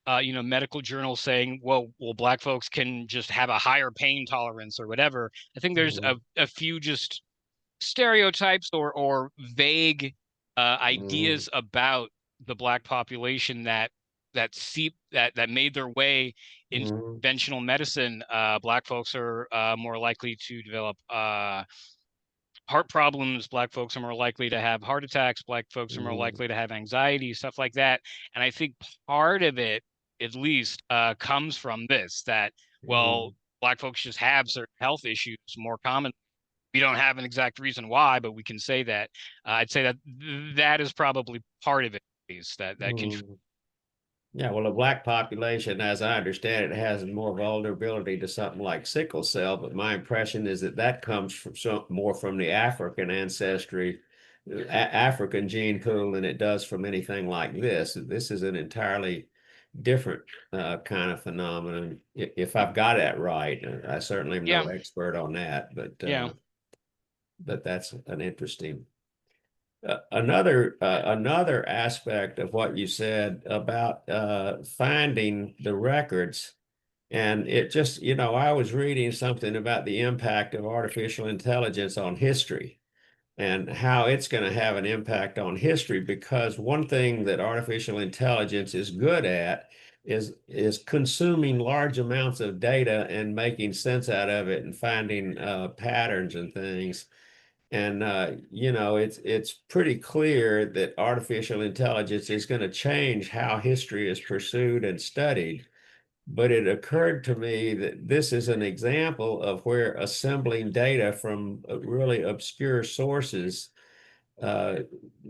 medical journals saying, well, black folks can just have a higher pain tolerance or whatever. I think there's Mhm. a few just stereotypes or vague Mhm. ideas about the black population that made their way into Mhm. conventional medicine. Black folks are more likely to develop heart problems. Black folks are more likely to have heart attacks. Black folks are more Mhm. likely to have anxiety, stuff like that. And I think part of it, at least, comes from this, that, well, Mhm. black folks just have certain health issues more common. We don't have an exact reason why, but we can say that. I'd say that that is probably part of it, at least, that contributes. Mhm. Yeah, well, the black population, as I understand it, has more vulnerability to something like sickle cell, but my impression is that that comes from more from the African ancestry, African gene pool than it does from anything like this. This is an entirely different kind of phenomenon, if I've got that right. I certainly am no Yeah, expert on that, yeah, but that's an interesting. Another aspect of what you said about finding the records, and it just, I was reading something about the impact of artificial intelligence on history and how it's going to have an impact on history, because one thing that artificial intelligence is good at is consuming large amounts of data and making sense out of it and finding patterns and things. And it's pretty clear that artificial intelligence is going to change how history is pursued and studied. But it occurred to me that this is an example of where assembling data from really obscure sources uh,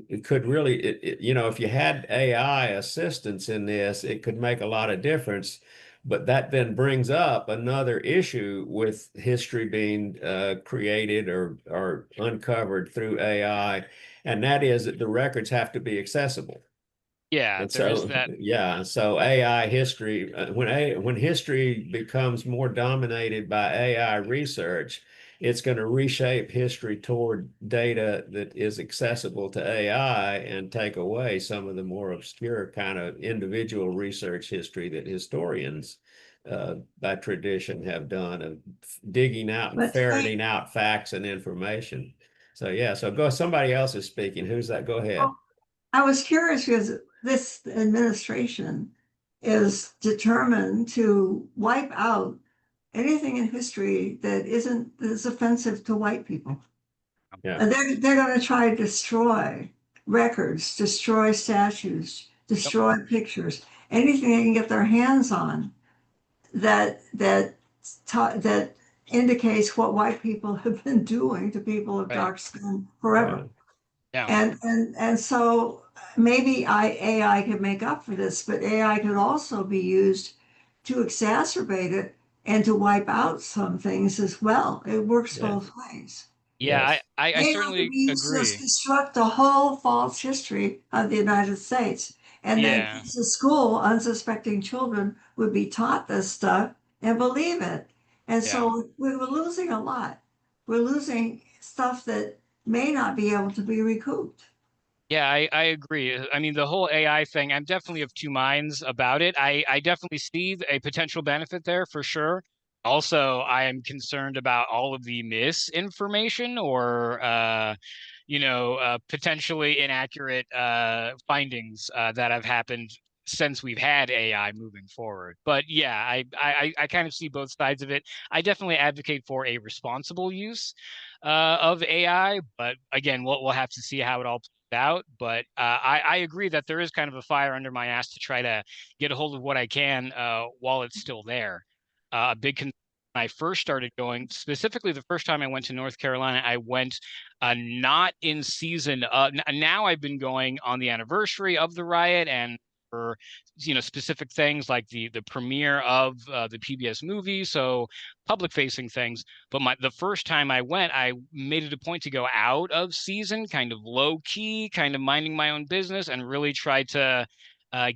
it could really, if you had AI assistance in this, it could make a lot of difference. But that then brings up another issue with history being created or uncovered through AI, and that is that the records have to be accessible. Yeah, And there is so, that. yeah, so AI history, when history becomes more dominated by AI research, it's going to reshape history toward data that is accessible to AI and take away some of the more obscure kind of individual research history that historians, by tradition, have done of digging out and But hey, ferreting out facts and information. So yeah, so go. Somebody else is speaking. Who's that? Go ahead. I was curious because this administration is determined to wipe out anything in history that isn't that's offensive to white people. Yeah, And they're going to try to destroy records, destroy statues, Yep. destroy pictures, anything they can get their hands on that indicates what white people have been doing to people of Right. dark skin forever. yeah, Yeah. And so maybe AI could make up for this, but AI could also be used to exacerbate it and to wipe out some things as well. It works yeah, both ways. Yeah, yes. I AI could certainly be used to agree. construct the whole false history of the United States. And then Yeah. kids at school, unsuspecting children, would be taught this stuff and believe it. And Yeah. so we're losing a lot. We're losing stuff that may not be able to be recouped. Yeah, I agree. I mean, the whole AI thing, I'm definitely of two minds about it. I definitely see a potential benefit there for sure. Also, I am concerned about all of the misinformation or potentially inaccurate findings that have happened since we've had AI moving forward. But yeah, I kind of see both sides of it. I definitely advocate for a responsible use of AI, but again, we'll have to see how it all plays out. But I agree that there is kind of a fire under my ass to try to get a hold of what I can while it's still there. A big concern when I first started going, specifically the first time I went to North Carolina, I went not in season. Now I've been going on the anniversary of the riot and for specific things like the premiere of the PBS movie, so public facing things. But the first time I went, I made it a point to go out of season, kind of low key, kind of minding my own business, and really try to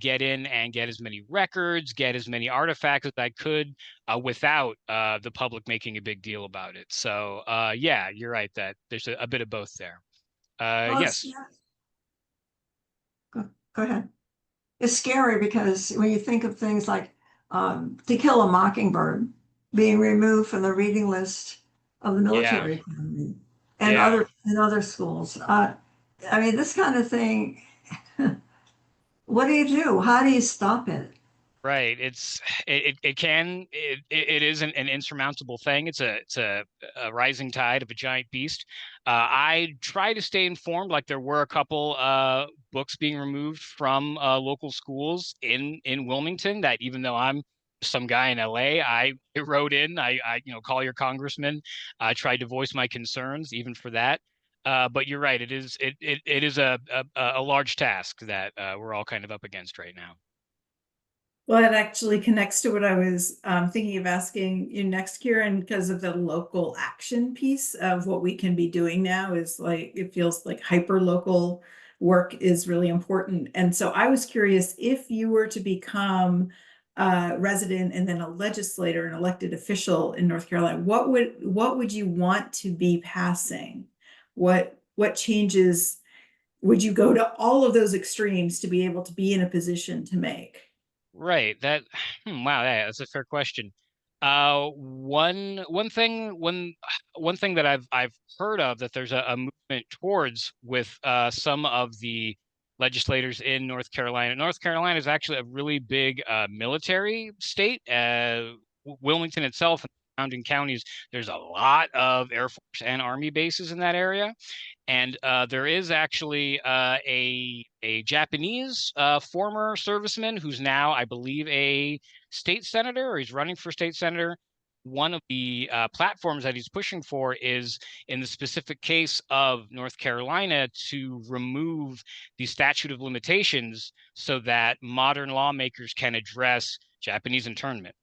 get in and get as many records, get as many artifacts as I could without the public making a big deal about it. So yeah, you're right that there's a bit of both there. Well, Yes. go ahead. It's scary because when you think of things like To Kill a Mockingbird being removed from the reading list of the Yeah. military academy Yeah. and other schools, I mean, this kind of thing. What do you do? How do you stop it? Right. It is an insurmountable thing. It's a rising tide of a giant beast. I try to stay informed. Like there were a couple books being removed from local schools in Wilmington. That even though I'm some guy in LA, I wrote in. I call your congressman. I tried to voice my concerns even for that. But you're right. It is a large task that we're all kind of up against right now. Well, it actually connects to what I was thinking of asking you next, Kieran, because of the local action piece of what we can be doing now is like, it feels like hyper local work is really important. And so I was curious if you were to become a resident and then a legislator, an elected official in North Carolina, what would you want to be passing? What changes would you go to all of those extremes to be able to be in a position to make? Right. Wow, yeah, that's a fair question. One thing that I've heard of that there's a movement towards with some of the legislators in North Carolina. North Carolina is actually a really big military state. Wilmington itself and surrounding counties, there's a lot of Air Force and Army bases in that area. And there is actually a Japanese former serviceman who's now, I believe, a state senator, or he's running for state senator. One of the platforms that he's pushing for is in the specific case of North Carolina to remove the statute of limitations so that modern lawmakers can address Japanese internment.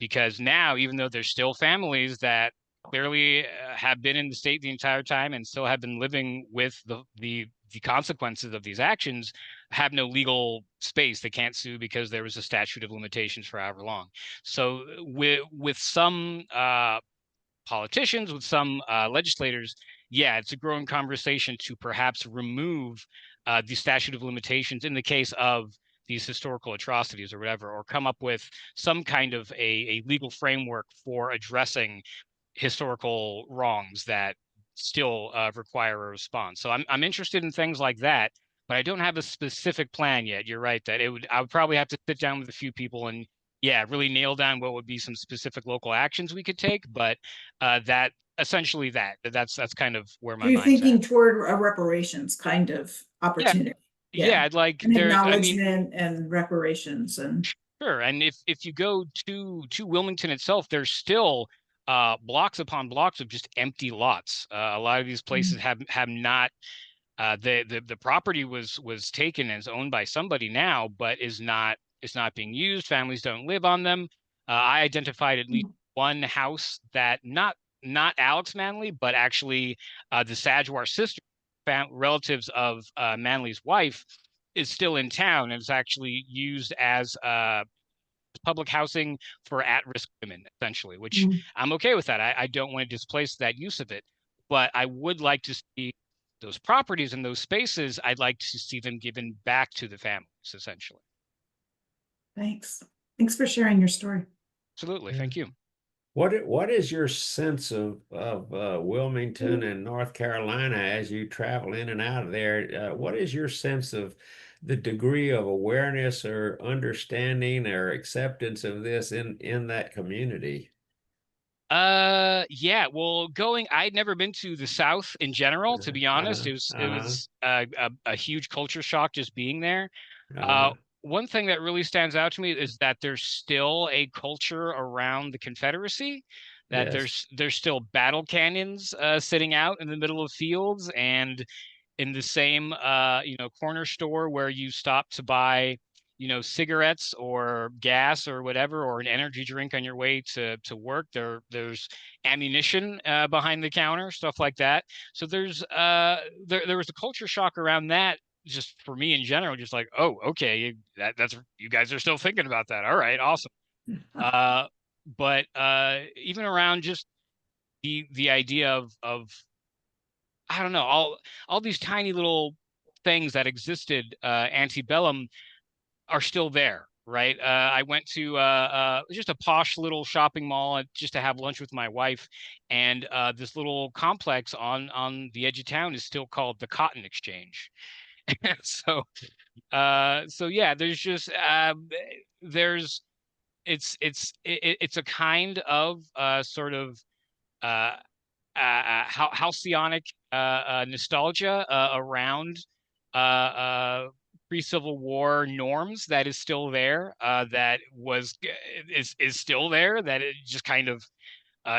Because now, even though there's still families that clearly have been in the state the entire time and still have been living with the consequences of these actions, have no legal space. They can't sue because there was a statute of limitations for however long. So with some politicians, with some legislators, yeah, it's a growing conversation to perhaps remove the statute of limitations in the case of these historical atrocities or whatever, or come up with some kind of a legal framework for addressing historical wrongs that still require a response. So I'm interested in things like that, but I don't have a specific plan yet. You're right that I would probably have to sit down with a few people and yeah, really nail down what would be some specific local actions we could take. But that essentially that's kind of where my You're mind's at. thinking toward a reparations kind of Yeah, opportunity. yeah, I'd like An there. I mean, acknowledgement and reparations and. sure. And if you go to Wilmington itself, there's still blocks upon blocks of just empty lots. A lot of these places have not the property was taken and is owned by somebody now, but is not being used. Families don't live on them. I identified at least one house that not Alex Manley, but actually the Sagwar sister, relatives of Manley's wife, is still in town and is actually used as public housing for at-risk women, essentially, which I'm okay with that. I don't want to displace that use of it, but I would like to see those properties and those spaces. I'd like to see them given back to the families, essentially. Thanks. Thanks for sharing your story. Absolutely. Yeah. Thank you. What is your sense of Wilmington and North Carolina as you travel in and out of there? What is your sense of the degree of awareness or understanding or acceptance of this in that community? Yeah, well, I'd never been to the South in general, to be honest. It Uh-huh. was a huge culture shock just being there. Uh-huh. One thing that really stands out to me is that there's still a culture around the Confederacy, that Yes. there's still battle cannons sitting out in the middle of fields, and in the same corner store where you stop to buy cigarettes or gas or whatever, or an energy drink on your way to work, there's ammunition behind the counter, stuff like that. So there was a culture shock around that, just for me in general, just like, oh, okay, that's you guys are still thinking about that. All right, awesome. But even around just the idea of I don't know, all these tiny little things that existed antebellum are still there, right? I went to just a posh little shopping mall just to have lunch with my wife, and this little complex on the edge of town is still called the Cotton Exchange. So so yeah, there's just there's it's a kind of sort of uh, halcyonic nostalgia around pre-Civil War norms that is still there, that is still there, that it just kind of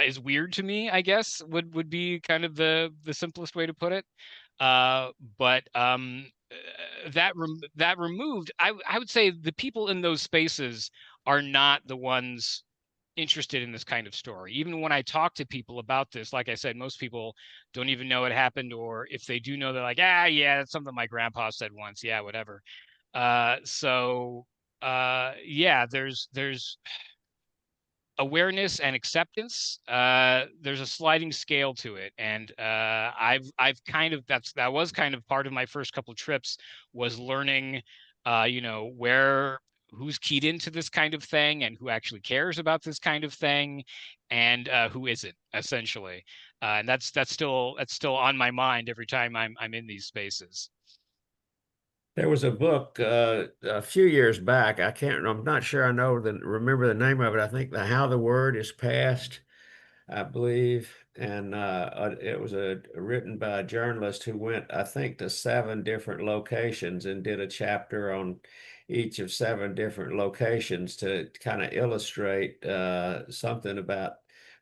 is weird to me, I guess would be kind of the simplest way to put it. But that removed, I would say the people in those spaces are not the ones interested in this kind of story. Even when I talk to people about this, like I said, most people don't even know it happened, or if they do know, they're like, yeah, that's something my grandpa said once. Yeah, whatever. Yeah, there's awareness and acceptance. There's a sliding scale to it, and I've kind of that was kind of part of my first couple of trips, was learning, where who's keyed into this kind of thing and who actually cares about this kind of thing, and who isn't, essentially. And that's still on my mind every time I'm in these spaces. There was a book a few years back. I'm not sure I remember the name of it. I think the How the Word is Passed, I believe. And it was written by a journalist who went, I think, to 7 different locations and did a chapter on each of 7 different locations to kind of illustrate something about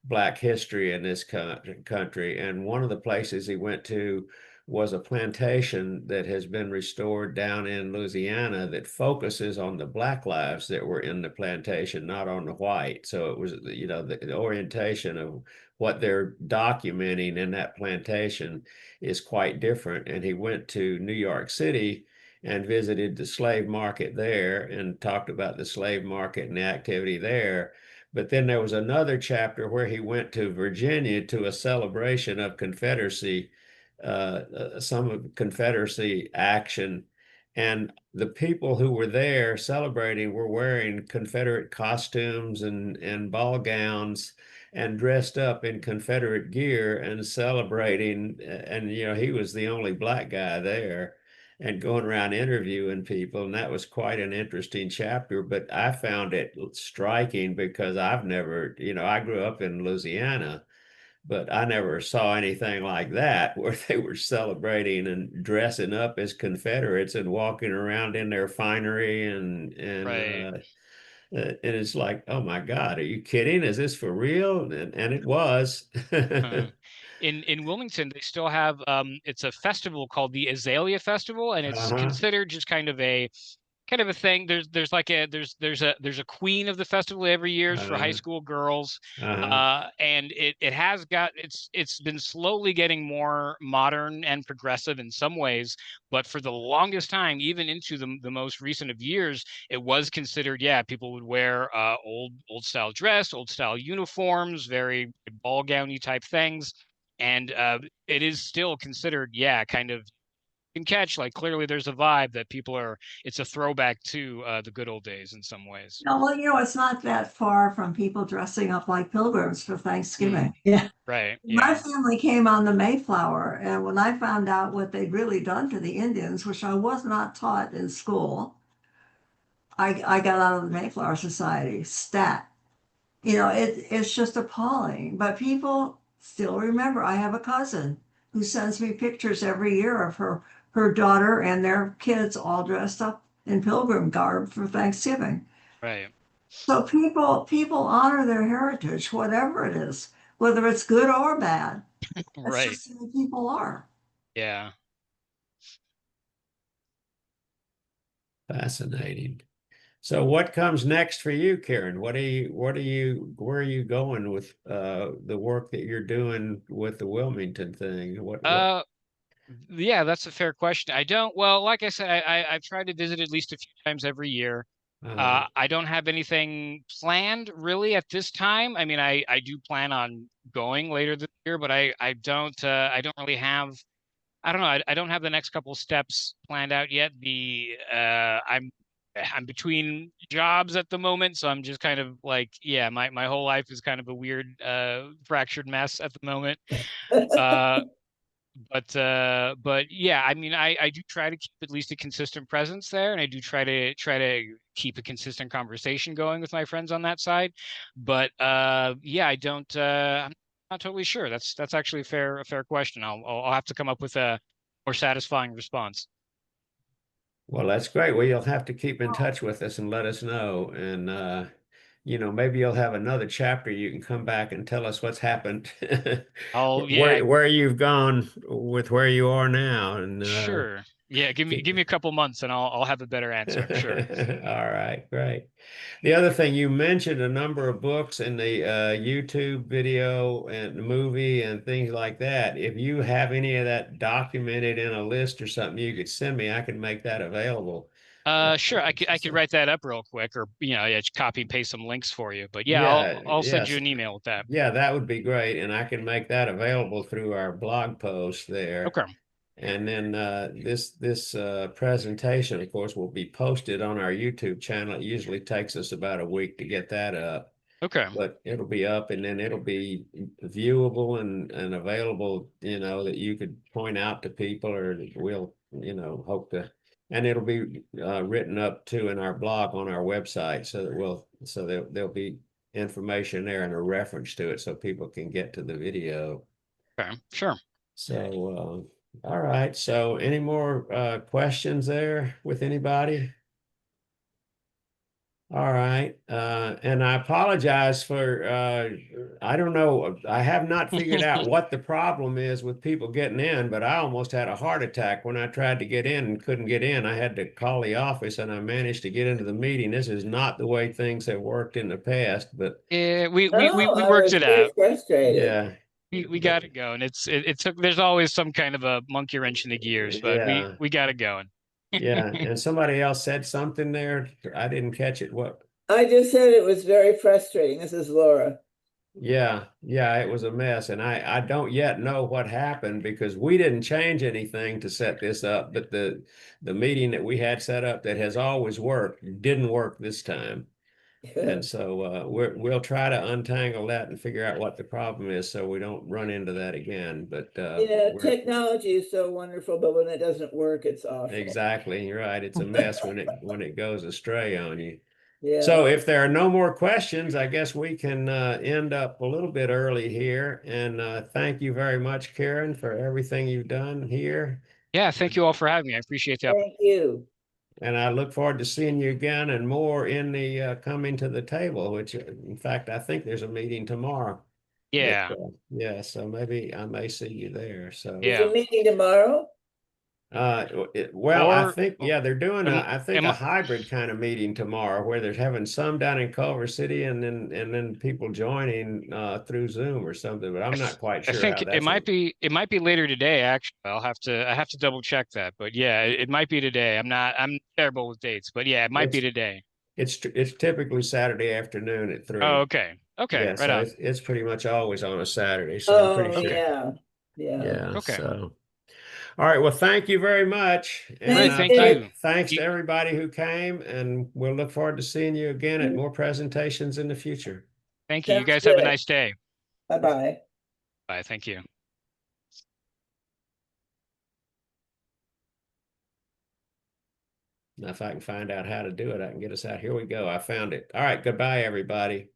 Black history in this country. And one of the places he went to was a plantation that has been restored down in Louisiana that focuses on the black lives that were in the plantation, not on the white. So it was, you know, the orientation of what they're documenting in that plantation is quite different. And he went to New York City and visited the slave market there and talked about the slave market and the activity there. But then there was another chapter where he went to Virginia to a celebration of Confederacy, some of Confederacy action. And the people who were there celebrating were wearing Confederate costumes and ball gowns and dressed up in Confederate gear and celebrating. And, you know, he was the only black guy there and going around interviewing people. And that was quite an interesting chapter. But I found it striking because I've never, you know, I grew up in Louisiana, but I never saw anything like that where they were celebrating and dressing up as Confederates and walking around in their finery Right. and it's like, oh my God, are you kidding? Is this for real? And it was. Uh, in Wilmington, they still have it's a festival called the Azalea Festival, and it's Uh-huh, considered just kind of a thing. There's like there's a queen of the festival every year for high uh-huh, school girls, uh-huh, and it has got it's been slowly getting more modern and progressive in some ways, but for the longest time, even into the most recent of years, it was considered, yeah, people would wear old style dress, old style uniforms, very ball gowny type things, and it is still considered, yeah, kind of can catch like clearly there's a vibe that people are it's a throwback to the good old days in some ways. No, well, it's not that far from people dressing up like pilgrims for Mm, Thanksgiving. Yeah. right. My Yeah. family came on the Mayflower, and when I found out what they'd really done to the Indians, which I was not taught in school, I got out of the Mayflower Society, stat. It's just appalling. But people still remember. I have a cousin who sends me pictures every year of her daughter and their kids all dressed up in pilgrim garb for Thanksgiving. Right. So people honor their heritage, whatever it is, whether it's good or bad. That's Right. just who people are. Yeah. fascinating. So what comes next for you, Karen? Where are you going with the work that you're doing with the Wilmington thing? What Uh yeah, that's a fair question. I don't well, like I said, I've tried to visit at least a few times every year. uh I don't have anything planned really at this time. I mean, I do plan on going later this year, but I don't really have I don't know. I don't have the next couple steps planned out yet. I'm between jobs at the moment, so I'm just kind of like, yeah, my whole life is kind of a weird fractured mess at the moment. Uh but yeah, I mean I do try to keep at least a consistent presence there, and I do try to keep a consistent conversation going with my friends on that side. But yeah, I don't I'm not totally sure. That's actually a fair question. I'll have to come up with a more satisfying response. well, that's great. Well, you'll have to keep in touch with us and let us know. And you know, maybe you'll have another chapter you can come back and tell us what's happened, I'll yeah, where you've gone with where you are now. And sure. Yeah, keep give me a couple months and I'll have a better answer, I'm sure. all right, great. The other thing, you mentioned a number of books in the YouTube video and movie and things like that. If you have any of that documented in a list or something you could send me, I can make that available. Sure. I could So, write that up real quick, or yeah, just copy and paste some links for you. But yeah, yeah, I'll send you yes, an email with that. yeah, that would be great. And I can make that available through our blog post there. Okay. And then this presentation, of course, will be posted on our YouTube channel. It usually takes us about a week to get that up, Okay. but it'll be up and then it'll be viewable and available, you know, that you could point out to people or we'll, you know, hope to, and it'll be written up too in our blog on our website so that there'll be information there and a reference to it so people can get to the video. Okay. Sure. So, all right. So any more questions there with anybody? All right. And I apologize for, I don't know, I have not figured out what the problem is with people getting in, but I almost had a heart attack when I tried to get in and couldn't get in. I had to call the office and I managed to get into the meeting. This is not the way things have worked in the past, but Yeah, we we we Oh, we I worked was it very out. frustrated. yeah, We got it going. It took. There's always some kind of a monkey wrench in the gears, but we yeah, we got it going. yeah. And somebody else said something there. I didn't catch it. What? I just said it was very frustrating. This is Laura. Yeah, yeah, it was a mess. And I don't yet know what happened because we didn't change anything to set this up, but the meeting that we had set up that has always worked didn't work this time. And so we'll try to untangle that and figure out what the problem is so we don't run into that again. But Yeah, we're technology is so wonderful, but when it doesn't work, it's awful. exactly, you're right. It's a mess when it goes astray on you. Yeah. So if there are no more questions, I guess we can end up a little bit early here. And thank you very much, Karen, for everything you've done here. Yeah, thank you all for having me. I appreciate the opportunity. Thank you. And I look forward to seeing you again and more in the coming to the table, which in fact, I think there's a meeting tomorrow. That, Yeah, yeah, so maybe I may see you there. So Is the yeah. meeting tomorrow? well, I Or think yeah, they're doing am, I think am a I- hybrid kind of meeting tomorrow where they're having some down in Culver City and then people joining through Zoom or something, but I'm not quite I sure how think that's a, it might be later today. Actually, I have to double check that. But yeah, it might be today. I'm terrible with dates, but yeah, it might be it's today. it's typically Saturday afternoon at Oh, 3. okay, okay, Yeah, right so on. it's pretty much always on a Saturday, so I'm pretty Oh, sure. Okay, yeah. Yeah. Yeah, okay. so all right, well, thank you very much. All right, And Thank thank you. thanks to You- everybody who came, and we'll look forward to seeing you again at you. more presentations in the future. Thank you. You Sounds guys have a good. nice day. Bye-bye. Bye. Thank you. Now, if I can find out how to do it, I can get us out. Here we go. I found it. All right, goodbye, everybody.